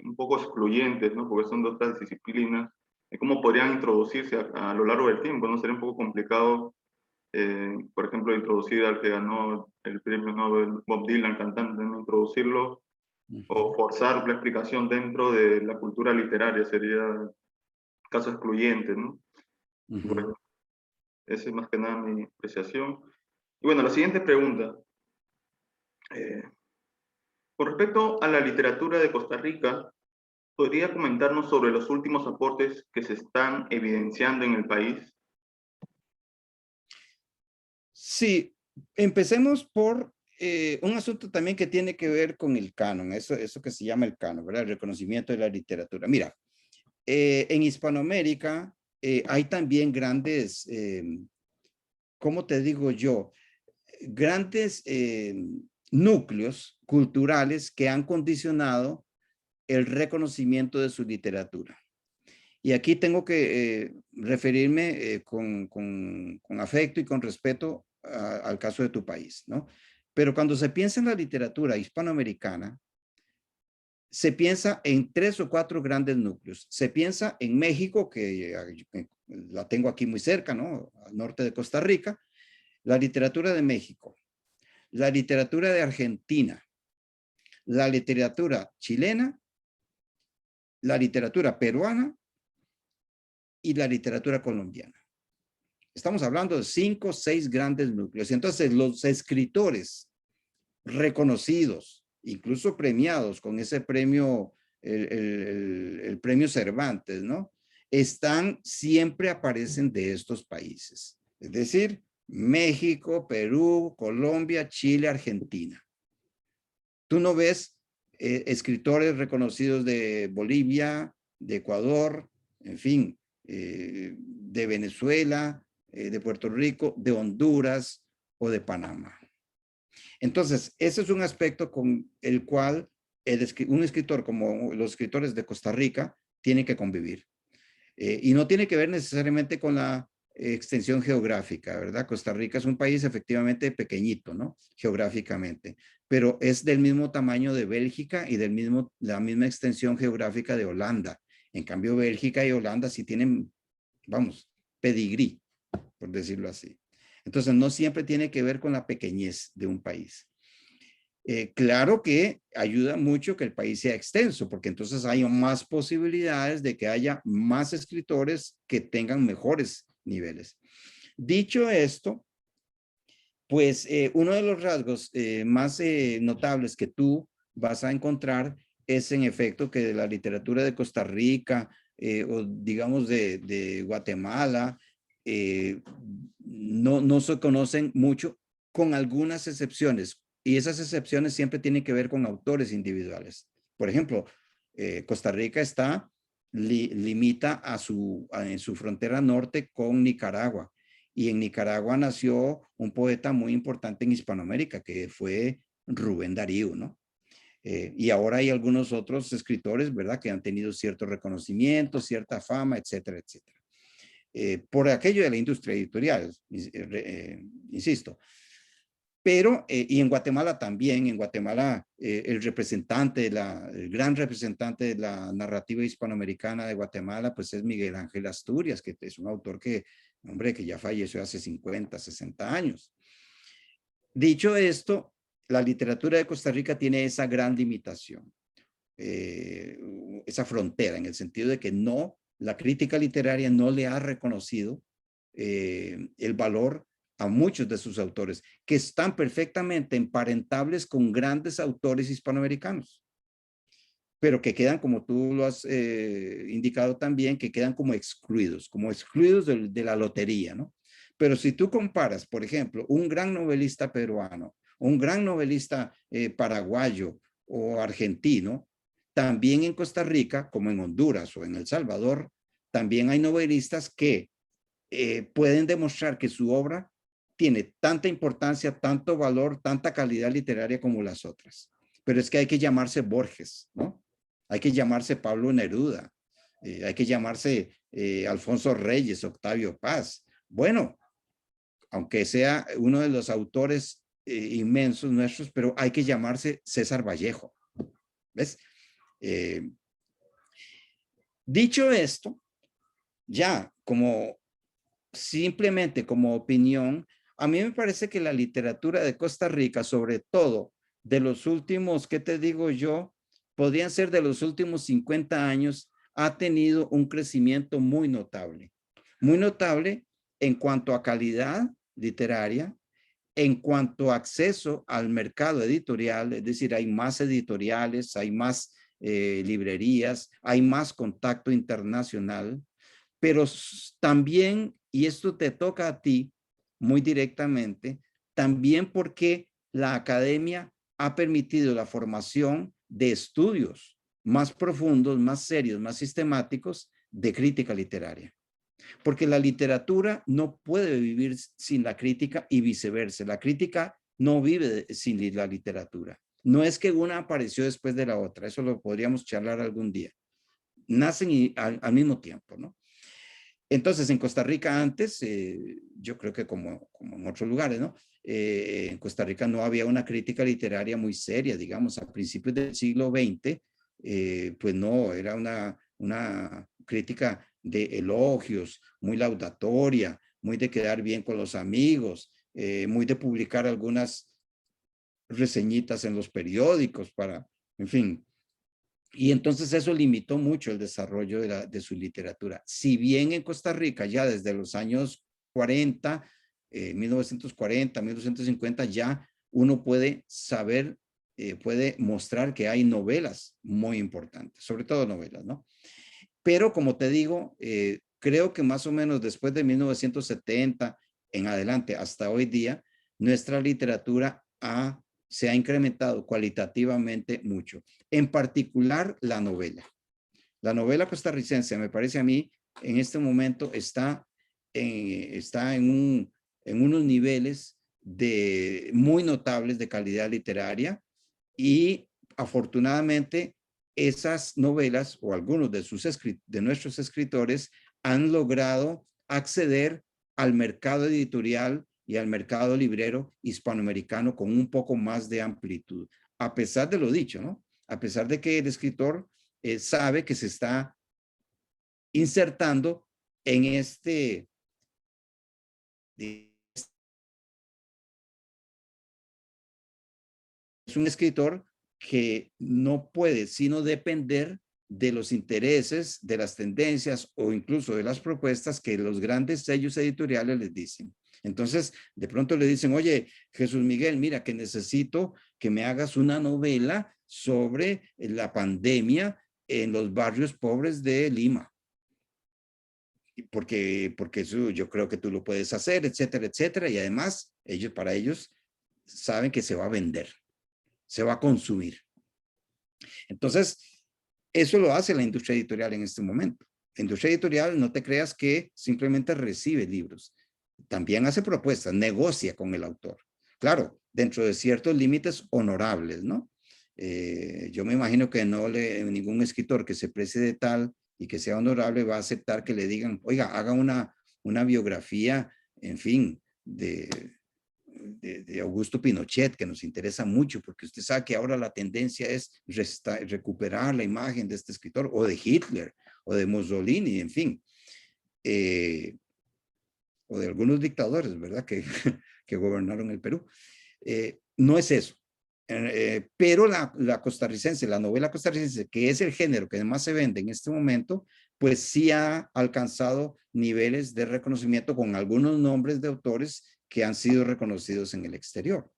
un poco excluyentes, ¿no? Porque son de otras disciplinas, ¿cómo podrían introducirse a lo largo del tiempo? ¿No? Sería un poco complicado, por ejemplo, introducir al que ganó el premio Nobel, Bob Dylan, cantante, ¿no? Introducirlo o forzar la explicación dentro de la cultura literaria, sería caso excluyente, ¿no? Bueno, esa es más que nada mi apreciación. Y bueno, la siguiente pregunta. Con respecto a la literatura de Costa Rica, ¿podría comentarnos sobre los últimos aportes que se están evidenciando en el país? Sí, empecemos por un asunto también que tiene que ver con el canon, eso que se llama el canon, ¿verdad? El reconocimiento de la literatura. Mira, en Hispanoamérica hay también grandes, ¿cómo te digo yo? Grandes núcleos culturales que han condicionado el reconocimiento de su literatura. Y aquí tengo que referirme con afecto y con respeto al caso de tu país, ¿no? Pero cuando se piensa en la literatura hispanoamericana, se piensa en 3 o 4 grandes núcleos. Se piensa en México, que la tengo aquí muy cerca, ¿no? Al norte de Costa Rica, la literatura de México, la literatura de Argentina, la literatura chilena, la literatura peruana y la literatura colombiana. Estamos hablando de 5 o 6 grandes núcleos. Entonces, los escritores reconocidos, incluso premiados con ese premio, el premio Cervantes, ¿no? Siempre aparecen de estos países. Es decir, México, Perú, Colombia, Chile, Argentina. Tú no ves escritores reconocidos de Bolivia, de Ecuador, en fin, de Venezuela, de Puerto Rico, de Honduras o de Panamá. Entonces, ese es un aspecto con el cual un escritor como los escritores de Costa Rica tiene que convivir. Y no tiene que ver necesariamente con la extensión geográfica, ¿verdad? Costa Rica es un país efectivamente pequeñito, ¿no? Geográficamente, pero es del mismo tamaño de Bélgica y la misma extensión geográfica de Holanda. En cambio, Bélgica y Holanda sí tienen, vamos, pedigrí, por decirlo así. Entonces, no siempre tiene que ver con la pequeñez de un país. Claro que ayuda mucho que el país sea extenso, porque entonces hay más posibilidades de que haya más escritores que tengan mejores niveles. Dicho esto, pues uno de los rasgos más notables que tú vas a encontrar es en efecto que de la literatura de Costa Rica o digamos de Guatemala no se conocen mucho, con algunas excepciones. Y esas excepciones siempre tienen que ver con autores individuales. Por ejemplo, Costa Rica está limita en su frontera norte con Nicaragua. Y en Nicaragua nació un poeta muy importante en Hispanoamérica, que fue Rubén Darío, ¿no? Y ahora hay algunos otros escritores, ¿verdad?, que han tenido cierto reconocimiento, cierta fama, etcétera, etcétera. Por aquello de la industria editorial, insisto. Pero, y en Guatemala también, en Guatemala, el gran representante de la narrativa hispanoamericana de Guatemala, pues es Miguel Ángel Asturias, que es un autor que, hombre, que ya falleció hace 50, 60 años. Dicho esto, la literatura de Costa Rica tiene esa gran limitación, esa frontera, en el sentido de que la crítica literaria no le ha reconocido el valor a muchos de sus autores, que están perfectamente emparentables con grandes autores hispanoamericanos, pero que quedan, como tú lo has indicado también, que quedan como excluidos de la lotería, ¿no? Pero si tú comparas, por ejemplo, un gran novelista peruano, un gran novelista paraguayo o argentino, también en Costa Rica, como en Honduras o en El Salvador, también hay novelistas que pueden demostrar que su obra tiene tanta importancia, tanto valor, tanta calidad literaria como las otras. Pero es que hay que llamarse Borges, ¿no? Hay que llamarse Pablo Neruda, hay que llamarse Alfonso Reyes, Octavio Paz. Bueno, aunque sea uno de los autores inmensos nuestros, pero hay que llamarse César Vallejo. ¿Ves? Dicho esto, ya simplemente como opinión, a mí me parece que la literatura de Costa Rica, sobre todo de los últimos, ¿qué te digo yo? Podrían ser de los últimos 50 años, ha tenido un crecimiento muy notable en cuanto a calidad literaria, en cuanto a acceso al mercado editorial, es decir, hay más editoriales, hay más librerías, hay más contacto internacional, pero también, y esto te toca a ti muy directamente, también porque la academia ha permitido la formación de estudios más profundos, más serios, más sistemáticos de crítica literaria. Porque la literatura no puede vivir sin la crítica y viceversa. La crítica no vive sin la literatura. No es que una apareció después de la otra, eso lo podríamos charlar algún día. Nacen al mismo tiempo, ¿no? Entonces, en Costa Rica antes, yo creo que como en otros lugares, ¿no? En Costa Rica no había una crítica literaria muy seria, digamos, a principios del siglo XX, pues no, era una crítica de elogios, muy laudatoria, muy de quedar bien con los amigos, muy de publicar algunas reseñitas en los periódicos en fin. Y entonces eso limitó mucho el desarrollo de su literatura. Si bien en Costa Rica ya desde los años 40, 1940, 1950, ya uno puede saber, puede mostrar que hay novelas muy importantes, sobre todo novelas, ¿no? Pero como te digo, creo que más o menos después de 1970 en adelante hasta hoy día, nuestra literatura se ha incrementado cualitativamente mucho. En particular, la novela. La novela costarricense, me parece a mí, en este momento está en unos niveles muy notables de calidad literaria y afortunadamente esas novelas o algunos de nuestros escritores han logrado acceder al mercado editorial y al mercado librero hispanoamericano con un poco más de amplitud, a pesar de lo dicho, ¿no? A pesar de que el escritor sabe que se está insertando en es un escritor que no puede sino depender de los intereses, de las tendencias o incluso de las propuestas que los grandes sellos editoriales les dicen. Entonces, de pronto le dicen, oye, Jesús Miguel, mira que necesito que me hagas una novela sobre la pandemia en los barrios pobres de Lima. Porque eso yo creo que tú lo puedes hacer, etcétera, etcétera. Y además, para ellos saben que se va a vender, se va a consumir. Entonces, Eso lo hace la industria editorial en este momento. La industria editorial, no te creas que simplemente recibe libros. También hace propuestas, negocia con el autor. Claro, dentro de ciertos límites honorables, ¿no? Yo me imagino que ningún escritor que se precie de tal y que sea honorable va a aceptar que le digan, oiga, haga una biografía, en fin, de Augusto Pinochet, que nos interesa mucho, porque usted sabe que ahora la tendencia es recuperar la imagen de este escritor, o de Hitler, o de Mussolini, en fin, o de algunos dictadores, ¿verdad?, que gobernaron el Perú. No es eso. Pero la costarricense, la novela costarricense, que es el género que más se vende en este momento, pues sí ha alcanzado niveles de reconocimiento con algunos nombres de autores que han sido reconocidos en el exterior.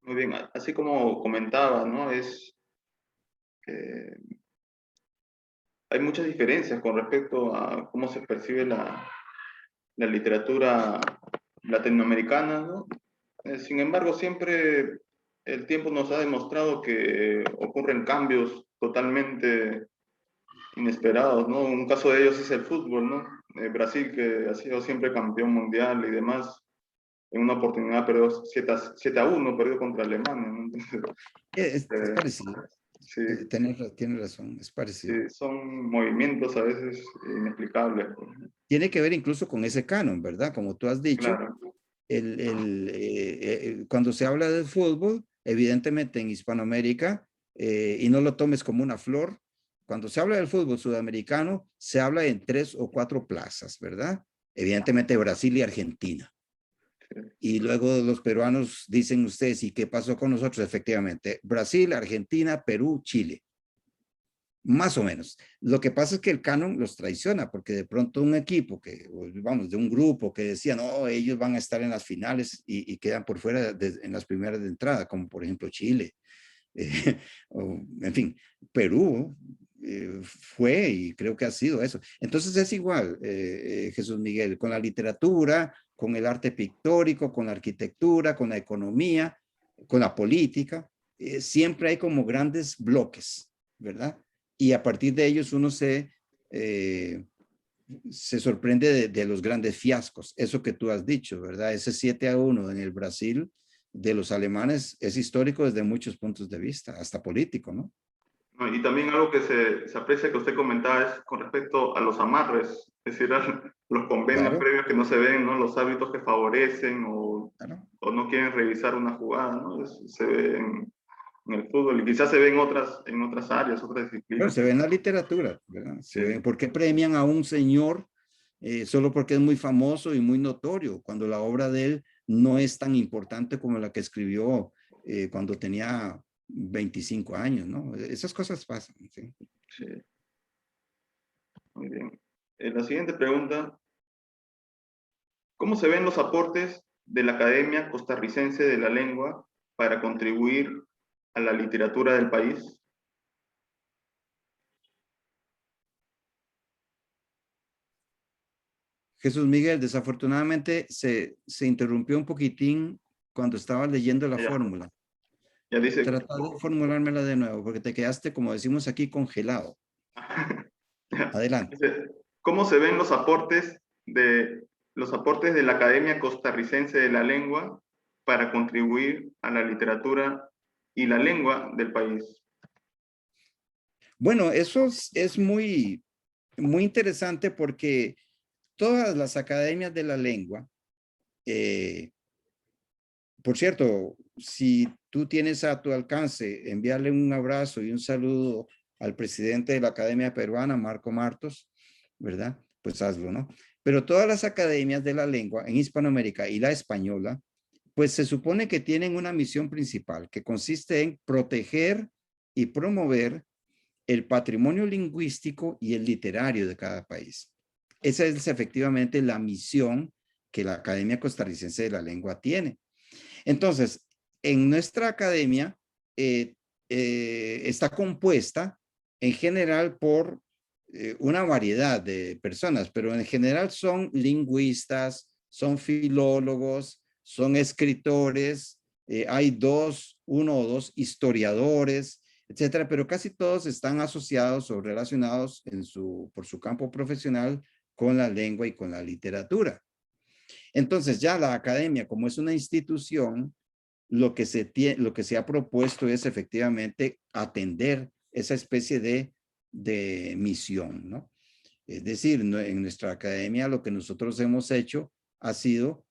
Muy bien, así como comentaba, ¿no? Hay muchas diferencias con respecto a cómo se percibe la literatura latinoamericana, ¿no? Sin embargo, siempre el tiempo nos ha demostrado que ocurren cambios totalmente inesperados, ¿no? Un caso de ellos es el fútbol, ¿no? Brasil, que ha sido siempre campeón mundial y demás, en una oportunidad perdió 7-1, perdió contra Alemania, ¿no? Entonces, Es parecido. sí, Tiene razón, es sí, parecido. son movimientos a veces inexplicables. Tiene que ver incluso con ese canon, ¿verdad? Como tú has dicho, Claro, cuando se habla del fútbol, evidentemente en Hispanoamérica, y no lo tomes como una flor, cuando se habla del fútbol sudamericano, se habla en 3 o 4 plazas, ¿verdad? Evidentemente Brasil y Argentina. Y luego los peruanos dicen ustedes, ¿y qué pasó con nosotros? Efectivamente, Brasil, Argentina, Perú, Chile. Más o menos. Lo que pasa es que el canon los traiciona, porque de pronto un equipo vamos, de un grupo que decía, no, ellos van a estar en las finales y quedan por fuera en las primeras de entrada, como por ejemplo Chile. En fin, Perú fue y creo que ha sido eso. Entonces es igual, Jesús Miguel, con la literatura, con el arte pictórico, con la arquitectura, con la economía, con la política. Siempre hay como grandes bloques, ¿verdad? Y a partir de ellos uno se sorprende de los grandes fiascos. Eso que tú has dicho, ¿verdad? Ese 7-1 en el Brasil de los alemanes es histórico desde muchos puntos de vista, hasta político, ¿no? ¿no? Y también algo que se aprecia que usted comentaba es con respecto a los amarres, es decir, a los convenios Claro, previos que no se ven, ¿no? Los hábitos que favorecen claro. o no quieren revisar una jugada, ¿no? Se ve en el fútbol y quizás se ve en otras áreas, otras Bueno, disciplinas. se ve en la literatura, ¿verdad? Se Sí, ve, ¿por qué premian a un señor solo porque es muy famoso y muy notorio, cuando la obra de él no es tan importante como la que escribió cuando tenía 25 años, ¿no? Esas cosas pasan, ¿sí? sí, muy bien. La siguiente pregunta, ¿cómo se ven los aportes de la Academia Costarricense de la Lengua para contribuir a la literatura del país? Jesús Miguel, desafortunadamente se interrumpió un poquitín cuando estaba leyendo la Ya, fórmula. ya dice, Trata de formulármela de nuevo, porque te quedaste, como decimos aquí, congelado. Adelante. dice, ¿cómo se ven los aportes de la Academia Costarricense de la Lengua para contribuir a la literatura y la lengua del país? Bueno, eso es muy, muy interesante porque todas las academias de la lengua, eh, por cierto, si tú tienes a tu alcance enviarle un abrazo y un saludo al presidente de la Academia Peruana, Marco Martos, ¿verdad? Pues hazlo, ¿no? Pero todas las academias de la lengua en Hispanoamérica y la española, pues se supone que tienen una misión principal que consiste en proteger y promover el patrimonio lingüístico y el literario de cada país. Esa es efectivamente la misión que la Academia Costarricense de la Lengua tiene. Entonces, en nuestra academia está compuesta en general por una variedad de personas, pero en general son lingüistas, son filólogos, son escritores, hay uno o dos historiadores, etcétera, pero casi todos están asociados o relacionados por su campo profesional con la lengua y con la literatura. Entonces ya la academia, como es una institución, lo que se ha propuesto es efectivamente atender esa especie de misión, ¿no? Es decir, en nuestra academia lo que nosotros hemos hecho ha sido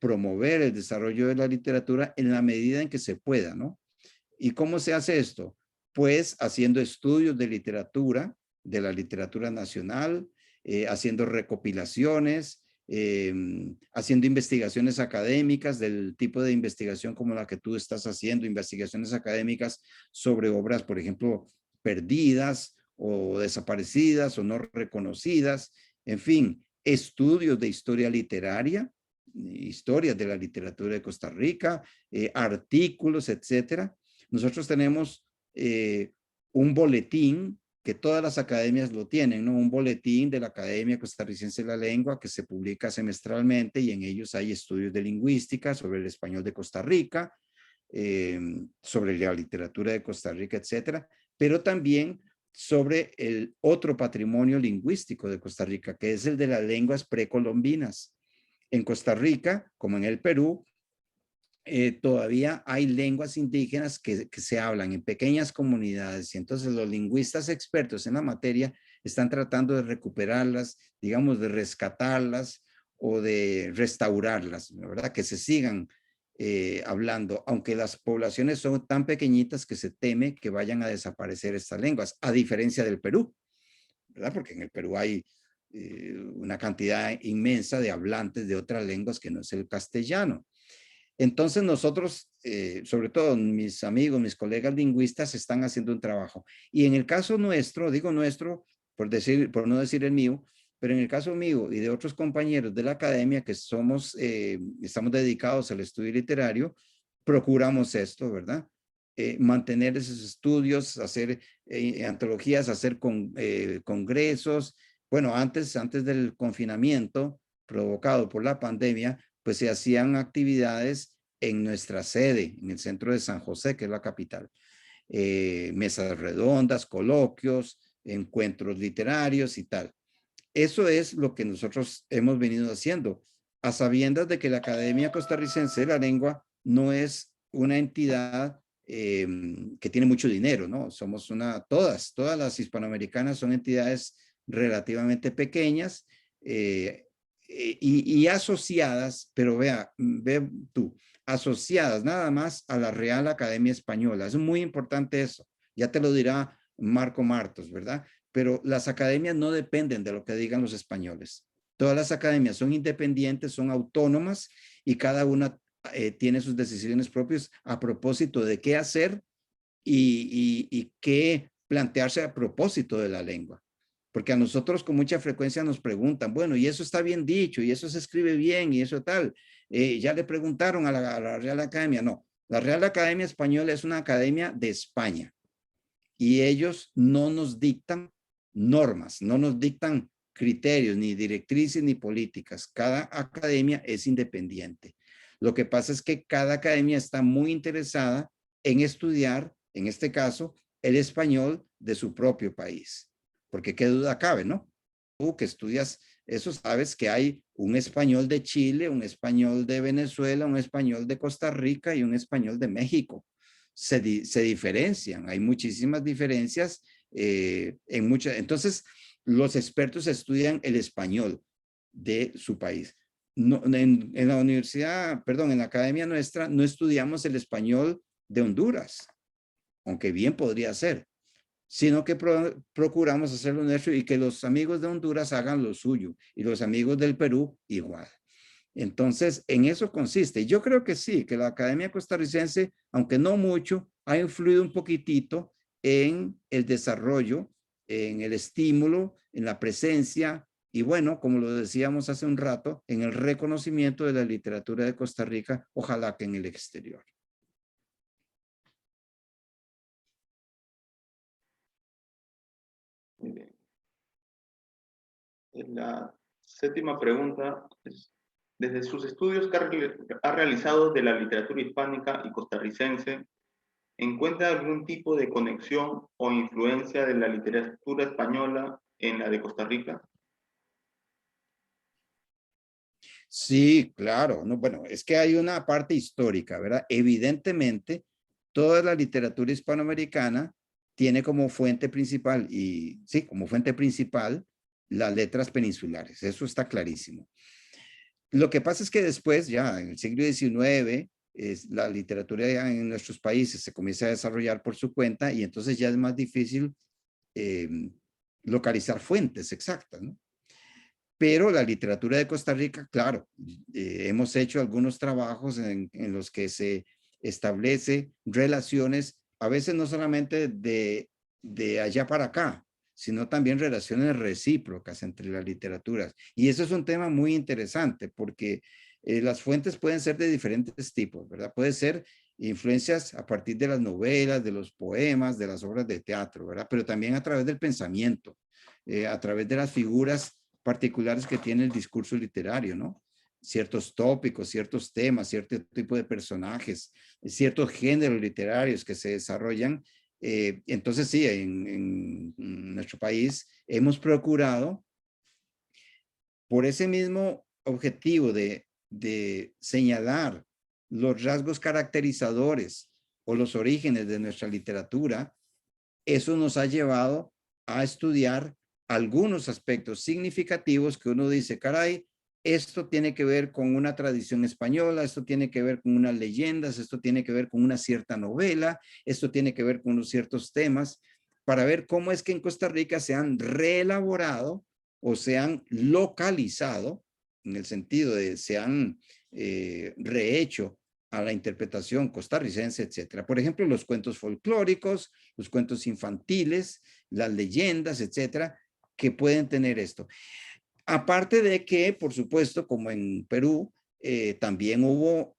promover el desarrollo de la literatura en la medida en que se pueda, ¿no? ¿Y cómo se hace esto? Pues haciendo estudios de la literatura nacional, haciendo recopilaciones, haciendo investigaciones académicas del tipo de investigación como la que tú estás haciendo, investigaciones académicas sobre obras, por ejemplo, perdidas o desaparecidas o no reconocidas, en fin, estudios de historia literaria, historias de la literatura de Costa Rica, artículos, etcétera. Nosotros tenemos un boletín que todas las academias lo tienen, ¿no? Un boletín de la Academia Costarricense de la Lengua que se publica semestralmente y en ellos hay estudios de lingüística sobre el español de Costa Rica, sobre la literatura de Costa Rica, etcétera, pero también sobre el otro patrimonio lingüístico de Costa Rica, que es el de las lenguas precolombinas. En Costa Rica, como en el Perú, todavía hay lenguas indígenas que se hablan en pequeñas comunidades y entonces los lingüistas expertos en la materia están tratando de recuperarlas, digamos, de rescatarlas o de restaurarlas, ¿verdad? Que se sigan hablando, aunque las poblaciones son tan pequeñitas que se teme que vayan a desaparecer estas lenguas, a diferencia del Perú, ¿verdad? Porque en el Perú hay una cantidad inmensa de hablantes de otras lenguas que no es el castellano. Entonces nosotros, sobre todo mis amigos, mis colegas lingüistas, están haciendo un trabajo. Y en el caso nuestro, digo nuestro, por no decir el mío, pero en el caso mío y de otros compañeros de la academia que estamos dedicados al estudio literario, procuramos esto, ¿verdad? Mantener esos estudios, hacer antologías, hacer congresos. Bueno, antes del confinamiento provocado por la pandemia, pues se hacían actividades en nuestra sede, en el centro de San José, que es la capital. Mesas redondas, coloquios, encuentros literarios y tal. Eso es lo que nosotros hemos venido haciendo, a sabiendas de que la Academia Costarricense de la Lengua no es una entidad que tiene mucho dinero, ¿no? Todas las hispanoamericanas son entidades relativamente pequeñas, y asociadas, pero ve tú, asociadas nada más a la Real Academia Española. Es muy importante eso. Ya te lo dirá Marco Martos, ¿verdad? Pero las academias no dependen de lo que digan los españoles. Todas las academias son independientes, son autónomas y cada una tiene sus decisiones propias a propósito de qué hacer y qué plantearse a propósito de la lengua. Porque a nosotros con mucha frecuencia nos preguntan, bueno, y eso está bien dicho, y eso se escribe bien, y eso tal. Ya le preguntaron a la Real Academia. No, la Real Academia Española es una academia de España y ellos no nos dictan normas, no nos dictan criterios, ni directrices, ni políticas. Cada academia es independiente. Lo que pasa es que cada academia está muy interesada en estudiar, en este caso, el español de su propio país. Porque qué duda cabe, ¿no? Tú que estudias eso, sabes que hay un español de Chile, un español de Venezuela, un español de Costa Rica y un español de México. Se diferencian, hay muchísimas diferencias entonces los expertos estudian el español de su país. No, en la universidad, perdón, en la academia nuestra no estudiamos el español de Honduras, aunque bien podría ser, sino que procuramos hacerlo nuestro y que los amigos de Honduras hagan lo suyo y los amigos del Perú igual. Entonces, en eso consiste. Yo creo que sí, que la Academia Costarricense, aunque no mucho, ha influido un poquitito en el desarrollo, en el estímulo, en la presencia y bueno, como lo decíamos hace un rato, en el reconocimiento de la literatura de Costa Rica, ojalá que en el exterior. Muy bien. La séptima pregunta es, Desde sus estudios que ha realizado de la literatura hispánica y costarricense, ¿encuentra algún tipo de conexión o influencia de la literatura española en la de Costa Rica? Sí, claro. No, bueno, es que hay una parte histórica, ¿verdad? Evidentemente, toda la literatura hispanoamericana tiene como fuente principal, y sí, como fuente principal, las letras peninsulares. Eso está clarísimo. Lo que pasa es que después, ya en el siglo XIX, la literatura ya en nuestros países se comienza a desarrollar por su cuenta y entonces ya es más difícil eh, localizar fuentes exactas, ¿no? Pero la literatura de Costa Rica, claro, hemos hecho algunos trabajos en los que se establece relaciones, a veces no solamente de allá para acá, sino también relaciones recíprocas entre las literaturas. Y eso es un tema muy interesante porque las fuentes pueden ser de diferentes tipos, ¿verdad? Puede ser influencias a partir de las novelas, de los poemas, de las obras de teatro, ¿verdad? Pero también a través del pensamiento, a través de las figuras particulares que tiene el discurso literario, ¿no? Ciertos tópicos, ciertos temas, cierto tipo de personajes, ciertos géneros literarios que se desarrollan. Entonces, sí, en nuestro país hemos procurado, por ese mismo objetivo de señalar los rasgos caracterizadores o los orígenes de nuestra literatura, eso nos ha llevado a estudiar algunos aspectos significativos que uno dice, caray, esto tiene que ver con una tradición española, esto tiene que ver con unas leyendas, esto tiene que ver con una cierta novela, esto tiene que ver con unos ciertos temas, para ver cómo es que en Costa Rica se han reelaborado o se han localizado, en el sentido de se han rehecho a la interpretación costarricense, etcétera. Por ejemplo, los cuentos folclóricos, los cuentos infantiles, las leyendas, etcétera, que pueden tener esto. Aparte de que, por supuesto, como en Perú, también hubo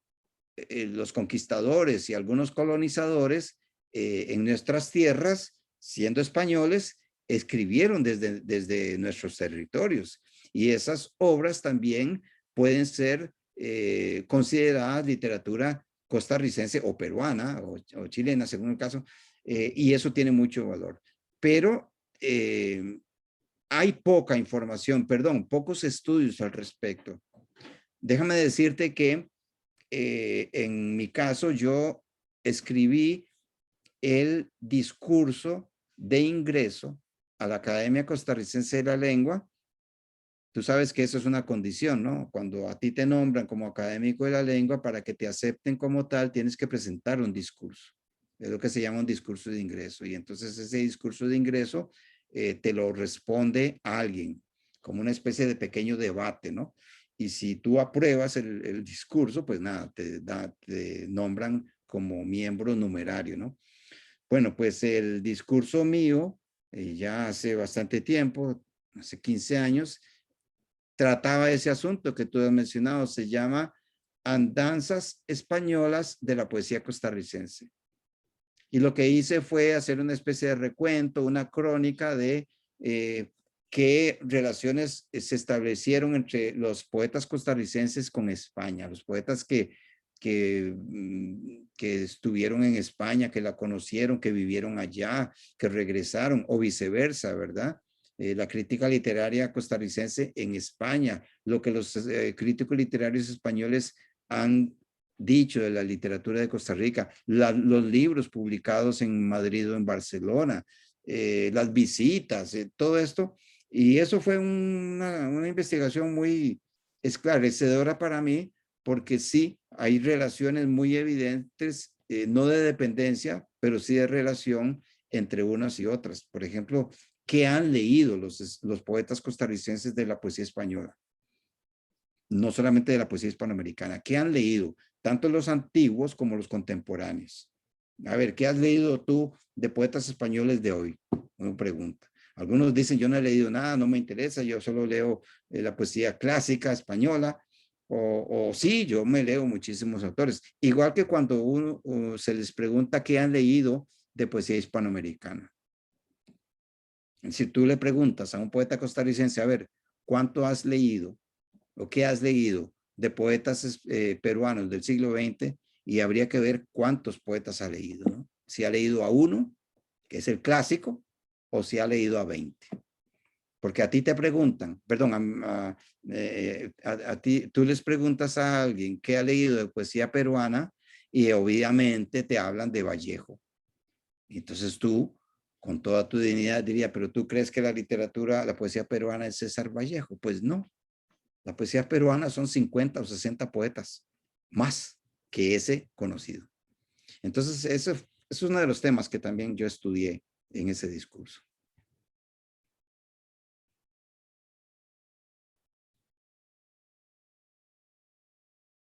los conquistadores y algunos colonizadores en nuestras tierras, siendo españoles, escribieron desde nuestros territorios. Y esas obras también pueden ser consideradas literatura costarricense o peruana o chilena, según el caso, y eso tiene mucho valor. Pero hay poca información, perdón, pocos estudios al respecto. Déjame decirte que en mi caso yo escribí el discurso de ingreso a la Academia Costarricense de la Lengua. Tú sabes que eso es una condición, ¿no? Cuando a ti te nombran como académico de la lengua, para que te acepten como tal, tienes que presentar un discurso. Es lo que se llama un discurso de ingreso. Y entonces ese discurso de ingreso te lo responde alguien, como una especie de pequeño debate, ¿no? Y si tú apruebas el discurso, pues nada, te nombran como miembro numerario, ¿no? Bueno, pues el discurso mío, ya hace bastante tiempo, hace 15 años, trataba ese asunto que tú has mencionado, se llama Andanzas Españolas de la Poesía Costarricense. Y lo que hice fue hacer una especie de recuento, una crónica de qué relaciones se establecieron entre los poetas costarricenses con España, los poetas que estuvieron en España, que la conocieron, que vivieron allá, que regresaron, o viceversa, ¿verdad? La crítica literaria costarricense en España, lo que los críticos literarios españoles han dicho de la literatura de Costa Rica, los libros publicados en Madrid o en Barcelona, las visitas, todo esto. Y eso fue una investigación muy esclarecedora para mí, porque sí, hay relaciones muy evidentes, no de dependencia, pero sí de relación entre unas y otras. Por ejemplo, ¿qué han leído los poetas costarricenses de la poesía española? No solamente de la poesía hispanoamericana. ¿Qué han leído? Tanto los antiguos como los contemporáneos. A ver, ¿qué has leído tú de poetas españoles de hoy? Una pregunta. Algunos dicen, yo no he leído nada, no me interesa, yo solo leo la poesía clásica española, o sí, yo me leo muchísimos autores. Igual que cuando se les pregunta qué han leído de poesía hispanoamericana. Si tú le preguntas a un poeta costarricense, a ver, ¿cuánto has leído? ¿O qué has leído de poetas peruanos del siglo XX y habría que ver cuántos poetas ha leído, ¿no? Si ha leído a uno, que es el clásico, o si ha leído a 20. Porque a ti te preguntan, perdón, a ti, tú les preguntas a alguien qué ha leído de poesía peruana y obviamente te hablan de Vallejo. Y entonces tú, con toda tu dignidad, dirías, pero ¿tú crees que la literatura, la poesía peruana es César Vallejo? Pues no. La poesía peruana son 50 o 60 poetas más que ese conocido. Entonces, eso es uno de los temas que también yo estudié en ese discurso.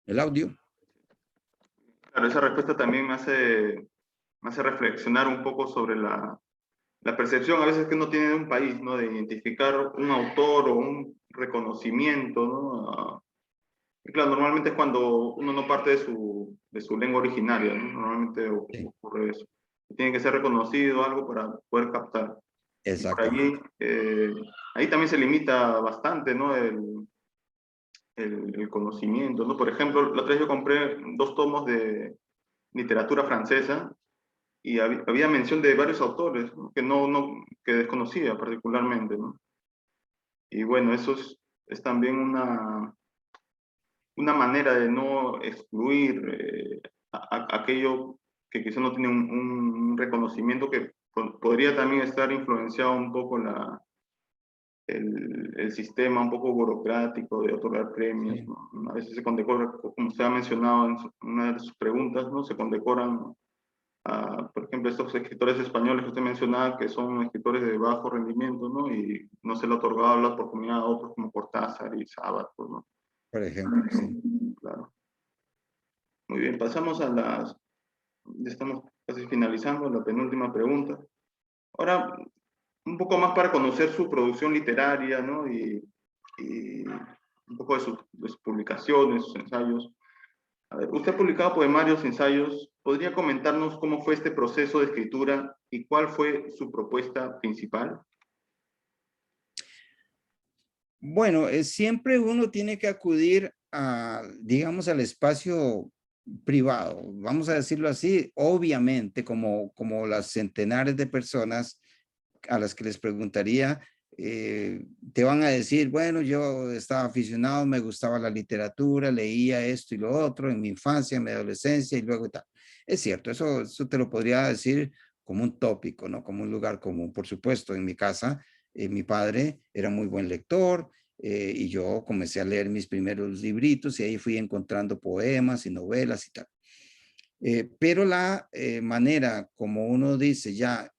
El audio. Claro, esa respuesta también me hace reflexionar un poco sobre la percepción a veces que uno tiene de un país, ¿no? De identificar un autor o un reconocimiento, ¿no? Y claro, normalmente es cuando uno no parte de su lengua originaria, ¿no? Normalmente Sí, ocurre eso. Tiene que ser reconocido algo para poder captar. Y por exactamente. allí, ahí también se limita bastante, ¿no? El conocimiento, ¿no? Por ejemplo, la otra vez yo compré 2 tomos de literatura francesa y había mención de varios autores, ¿no? Que desconocía particularmente, ¿no? Y bueno, eso es también una manera de no excluir aquello que quizá no tiene un reconocimiento que podría también estar influenciado un poco el sistema un poco burocrático de otorgar premios, Sí, ¿no? A veces se condecora, como usted ha mencionado en una de sus preguntas, ¿no? Se condecoran por ejemplo, estos escritores españoles que usted mencionaba, que son escritores de bajo rendimiento, ¿no? Y no se le ha otorgado la oportunidad a otros como Cortázar y Sabato, pues, ¿no? por ejemplo, sí. Claro. Muy bien, pasamos ya estamos casi finalizando la penúltima pregunta. Ahora, un poco más para conocer su producción literaria, ¿no? Y un poco de sus publicaciones, sus ensayos. A ver, usted ha publicado poemarios, ensayos. ¿Podría comentarnos cómo fue este proceso de escritura y cuál fue su propuesta principal? Bueno, siempre uno tiene que acudir a, digamos, al espacio privado, vamos a decirlo así, obviamente, como las centenares de personas a las que les preguntaría, te van a decir, bueno, yo estaba aficionado, me gustaba la literatura, leía esto y lo otro en mi infancia, en mi adolescencia y luego y tal. Es cierto, eso te lo podría decir como un tópico, ¿no? Como un lugar común. Por supuesto, en mi casa, mi padre era muy buen lector y yo comencé a leer mis primeros libritos y ahí fui encontrando poemas y novelas y tal. Pero la manera como uno dice ya,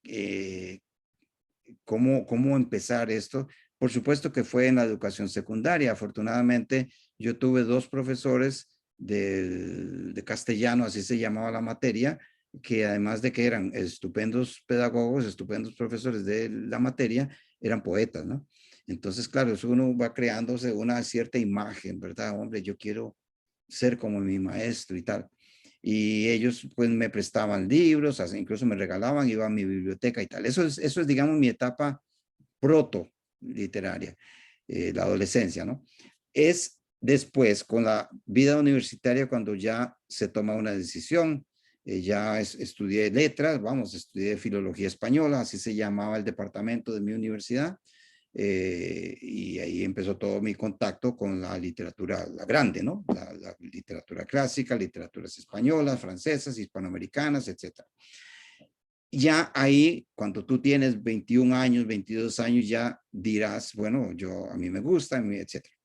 eh, cómo empezar esto. Por supuesto que fue en la educación secundaria. Afortunadamente, yo tuve 2 profesores de castellano, así se llamaba la materia, que además de que eran estupendos pedagogos, estupendos profesores de la materia, eran poetas, ¿no? Entonces, claro, eso uno va creándose una cierta imagen, ¿verdad? Hombre, yo quiero ser como mi maestro y tal. Y ellos pues me prestaban libros, incluso me regalaban, iba a mi biblioteca y tal. Eso es digamos, mi etapa proto literaria, la adolescencia, ¿no? Es después, con la vida universitaria, cuando ya se toma una decisión. Ya estudié letras, vamos, estudié filología española, así se llamaba el departamento de mi universidad. Y ahí empezó todo mi contacto con la literatura, la grande, ¿no? La literatura clásica, literaturas españolas, francesas, hispanoamericanas, etcétera. Ya ahí, cuando tú tienes 21 años, 22 años, ya dirás, bueno, a mí me gusta, etcétera.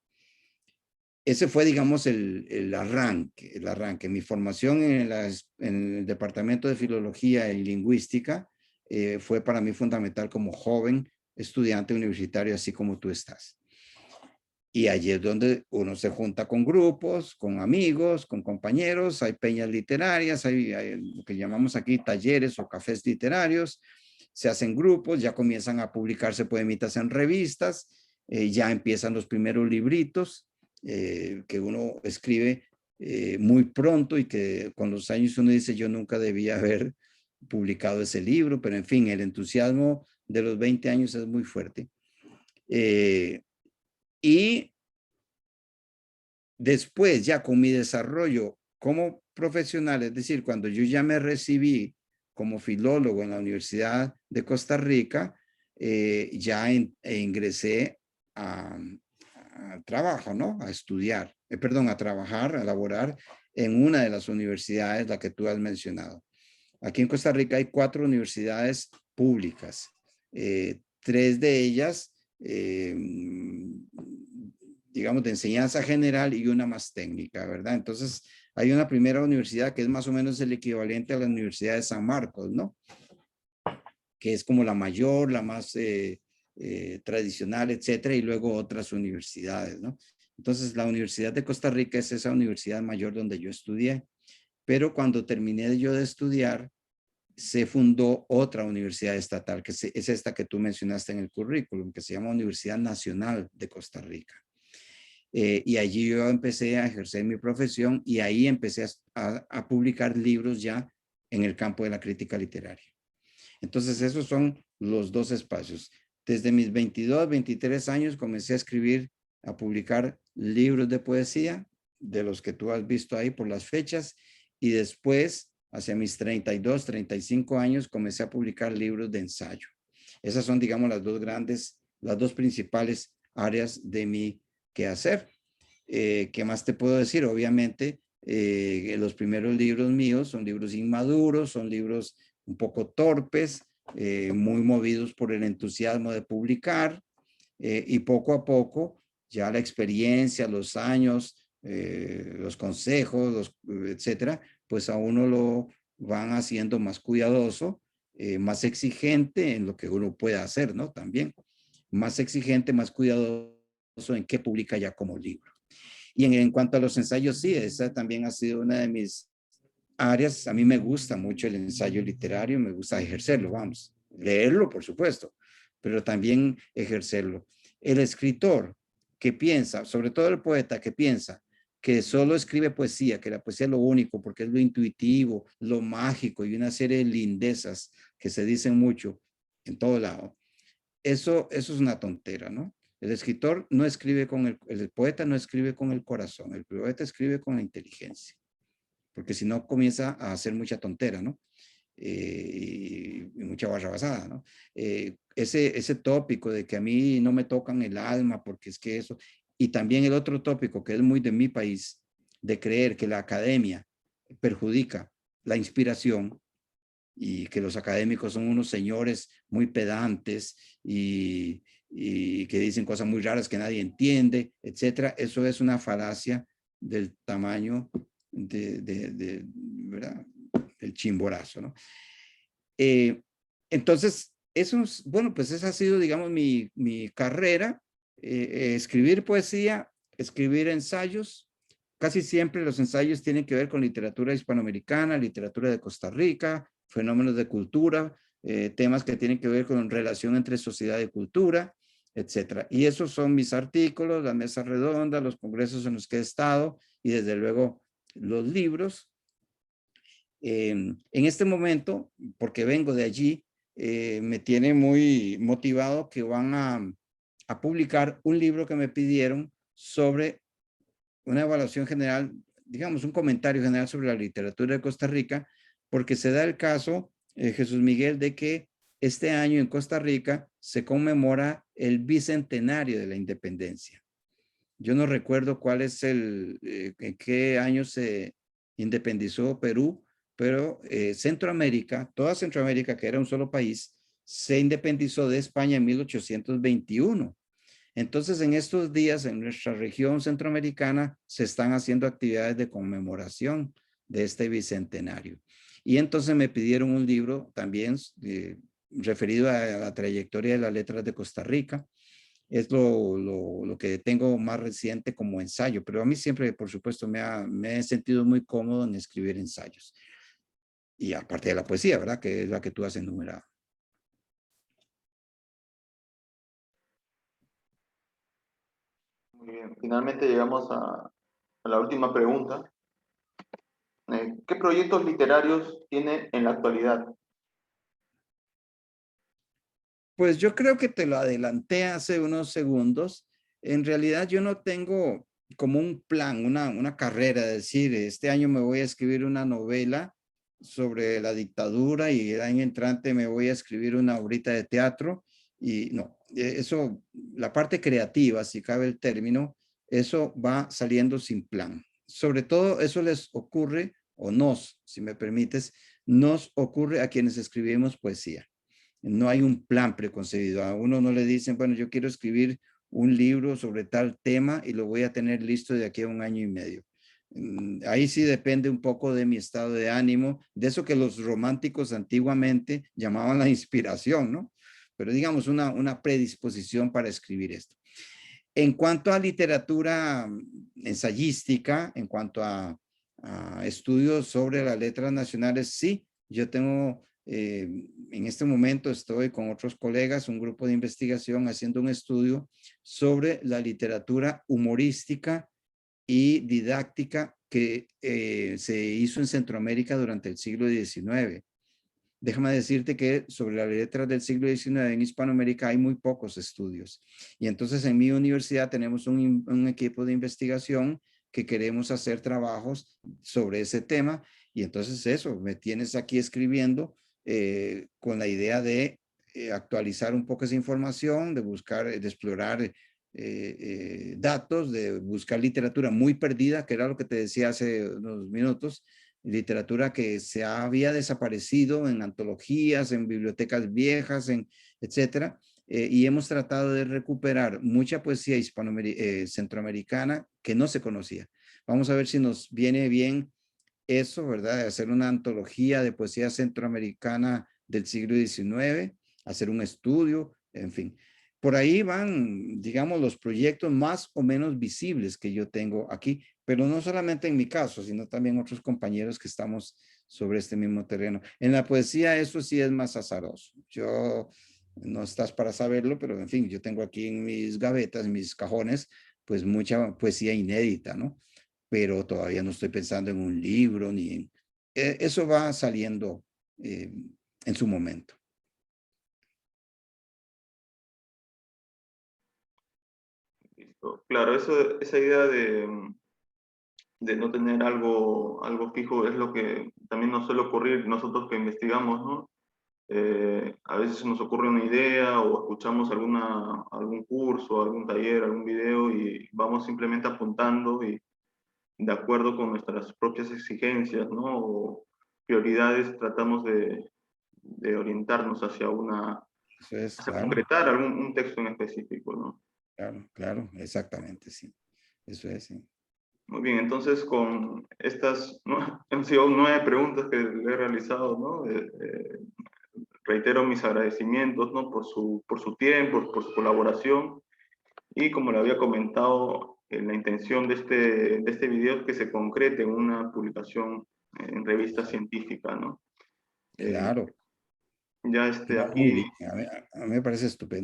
Ese fue, digamos, el arranque. Mi formación en el Departamento de Filología y Lingüística fue para mí fundamental como joven estudiante universitario, así como tú estás. Y allí es donde uno se junta con grupos, con amigos, con compañeros, hay peñas literarias, hay lo que llamamos aquí talleres o cafés literarios, se hacen grupos, ya comienzan a publicarse poemitas en revistas, ya empiezan los primeros libritos que uno escribe muy pronto y que con los años uno dice yo nunca debía haber publicado ese libro, pero en fin, el entusiasmo de los 20 años es muy fuerte. Y después, ya con mi desarrollo como profesional, es decir, cuando yo ya me recibí como filólogo en la Universidad de Costa Rica, ya ingresé a trabajo, ¿no? A estudiar, perdón, a trabajar, a laborar en una de las universidades, la que tú has mencionado. Aquí en Costa Rica hay 4 universidades públicas, 3 de ellas, digamos, de enseñanza general y una más técnica, ¿verdad? Entonces, hay una primera universidad que es más o menos el equivalente a la Universidad de San Marcos, ¿no? Que es como la mayor, la más tradicional, etcétera, y luego otras universidades, ¿no? Entonces, la Universidad de Costa Rica es esa universidad mayor donde yo estudié, pero cuando terminé yo de estudiar, se fundó otra universidad estatal, que es esta que tú mencionaste en el currículum, que se llama Universidad Nacional de Costa Rica. Y allí yo empecé a ejercer mi profesión y ahí empecé a publicar libros ya en el campo de la crítica literaria. Entonces, esos son los 2 espacios. Desde mis 22, 23 años comencé a escribir, a publicar libros de poesía, de los que tú has visto ahí por las fechas, y después, hacia mis 32, 35 años, comencé a publicar libros de ensayo. Esas son, digamos, las dos principales áreas de mi quehacer. ¿Qué más te puedo decir? Obviamente, los primeros libros míos son libros inmaduros, son libros un poco torpes, muy movidos por el entusiasmo de publicar, y poco a poco ya la experiencia, los años, los consejos, etcétera, pues a uno lo van haciendo más cuidadoso, más exigente en lo que uno pueda hacer, ¿no? También más exigente, más cuidadoso en qué publica ya como libro. Y en cuanto a los ensayos, sí, esa también ha sido una de mis áreas. A mí me gusta mucho el ensayo literario, me gusta ejercerlo, vamos, leerlo, por supuesto, pero también ejercerlo. El escritor que piensa, sobre todo el poeta que piensa que solo escribe poesía, que la poesía es lo único, porque es lo intuitivo, lo mágico y una serie de lindezas que se dicen mucho en todo lado. Eso es una tontera, ¿no? El escritor no escribe el poeta no escribe con el corazón, el poeta escribe con la inteligencia, porque si no comienza a hacer mucha tontera, ¿no? Y mucha barrabasada, ¿no? Ese tópico de que a mí no me tocan el alma porque es que eso, y también el otro tópico que es muy de mi país, de creer que la academia perjudica la inspiración y que los académicos son unos señores muy pedantes y que dicen cosas muy raras que nadie entiende, etcétera. Eso es una falacia del tamaño ¿verdad? Del chimborazo, ¿no? Entonces, eso es, bueno, pues esa ha sido, digamos, mi carrera, escribir poesía, escribir ensayos. Casi siempre los ensayos tienen que ver con literatura hispanoamericana, literatura de Costa Rica, fenómenos de cultura, temas que tienen que ver con relación entre sociedad y cultura, etcétera. Y esos son mis artículos, la mesa redonda, los congresos en los que he estado y desde luego los libros. En este momento, porque vengo de allí, me tiene muy motivado que van a publicar un libro que me pidieron sobre una evaluación general, digamos, un comentario general sobre la literatura de Costa Rica, porque se da el caso, Jesús Miguel, de que este año en Costa Rica se conmemora el bicentenario de la independencia. Yo no recuerdo cuál es en qué año se independizó Perú, pero Centroamérica, toda Centroamérica, que era un solo país, se independizó de España en 1821. Entonces, en estos días, en nuestra región centroamericana, se están haciendo actividades de conmemoración de este bicentenario. Y entonces me pidieron un libro también referido a la trayectoria de las letras de Costa Rica. Es lo que tengo más reciente como ensayo, pero a mí siempre, por supuesto, me he sentido muy cómodo en escribir ensayos. Y aparte de la poesía, ¿verdad? Que es la que tú has enumerado. Muy bien. Finalmente llegamos a la última pregunta. ¿Qué proyectos literarios tiene en la actualidad? Pues yo creo que te lo adelanté hace unos segundos. En realidad yo no tengo como un plan, una carrera, es decir, este año me voy a escribir una novela sobre la dictadura y el año entrante me voy a escribir una obrita de teatro y no, eso, la parte creativa, si cabe el término, eso va saliendo sin plan. Sobre todo eso les ocurre, o nos, si me permites, nos ocurre a quienes escribimos poesía. No hay un plan preconcebido. A uno no le dicen, bueno, yo quiero escribir un libro sobre tal tema y lo voy a tener listo de aquí a 1 año y medio. Ahí sí depende un poco de mi estado de ánimo, de eso que los románticos antiguamente llamaban la inspiración, ¿no? Pero digamos una predisposición para escribir esto. En cuanto a literatura ensayística, en cuanto a estudios sobre las letras nacionales, sí, yo tengo, en este momento estoy con otros colegas, un grupo de investigación haciendo un estudio sobre la literatura humorística y didáctica que se hizo en Centroamérica durante el siglo XIX. Déjame decirte que sobre las letras del siglo XIX en Hispanoamérica hay muy pocos estudios. Y entonces en mi universidad tenemos un equipo de investigación que queremos hacer trabajos sobre ese tema. Y entonces eso, me tienes aquí escribiendo con la idea de actualizar un poco esa información, de buscar, de explorar datos, de buscar literatura muy perdida, que era lo que te decía hace unos minutos, literatura que se había desaparecido en antologías, en bibliotecas viejas, etcétera, y hemos tratado de recuperar mucha poesía centroamericana que no se conocía. Vamos a ver si nos viene bien eso, ¿verdad? De hacer una antología de poesía centroamericana del siglo XIX, hacer un estudio, en fin. Por ahí van, digamos, los proyectos más o menos visibles que yo tengo aquí, pero no solamente en mi caso, sino también otros compañeros que estamos sobre este mismo terreno. En la poesía eso sí es más azaroso. Yo, no estás para saberlo, pero en fin, yo tengo aquí en mis gavetas, en mis cajones, pues mucha poesía inédita, ¿no? Pero todavía no estoy pensando en un libro ni en... eso va saliendo en su momento. Listo. Claro, esa idea de no tener algo fijo es lo que también nos suele ocurrir nosotros que investigamos, ¿no? A veces nos ocurre una idea o escuchamos algún curso, algún taller, algún video y vamos simplemente apuntando y de acuerdo con nuestras propias exigencias, ¿no? O prioridades tratamos de orientarnos Eso es, hacia claro, concretar un texto en específico, ¿no? claro, claro, exactamente, sí. Eso es, sí. Muy bien, entonces con estas, ¿no? Han sido 9 preguntas que le he realizado, ¿no? Reitero mis agradecimientos, ¿no? Por su tiempo, por su colaboración y como le había comentado, la intención de este video es que se concrete en una publicación en revista científica, ¿no? Eh, Claro. ya No, muy aquí bien. A mí me parece estupendo.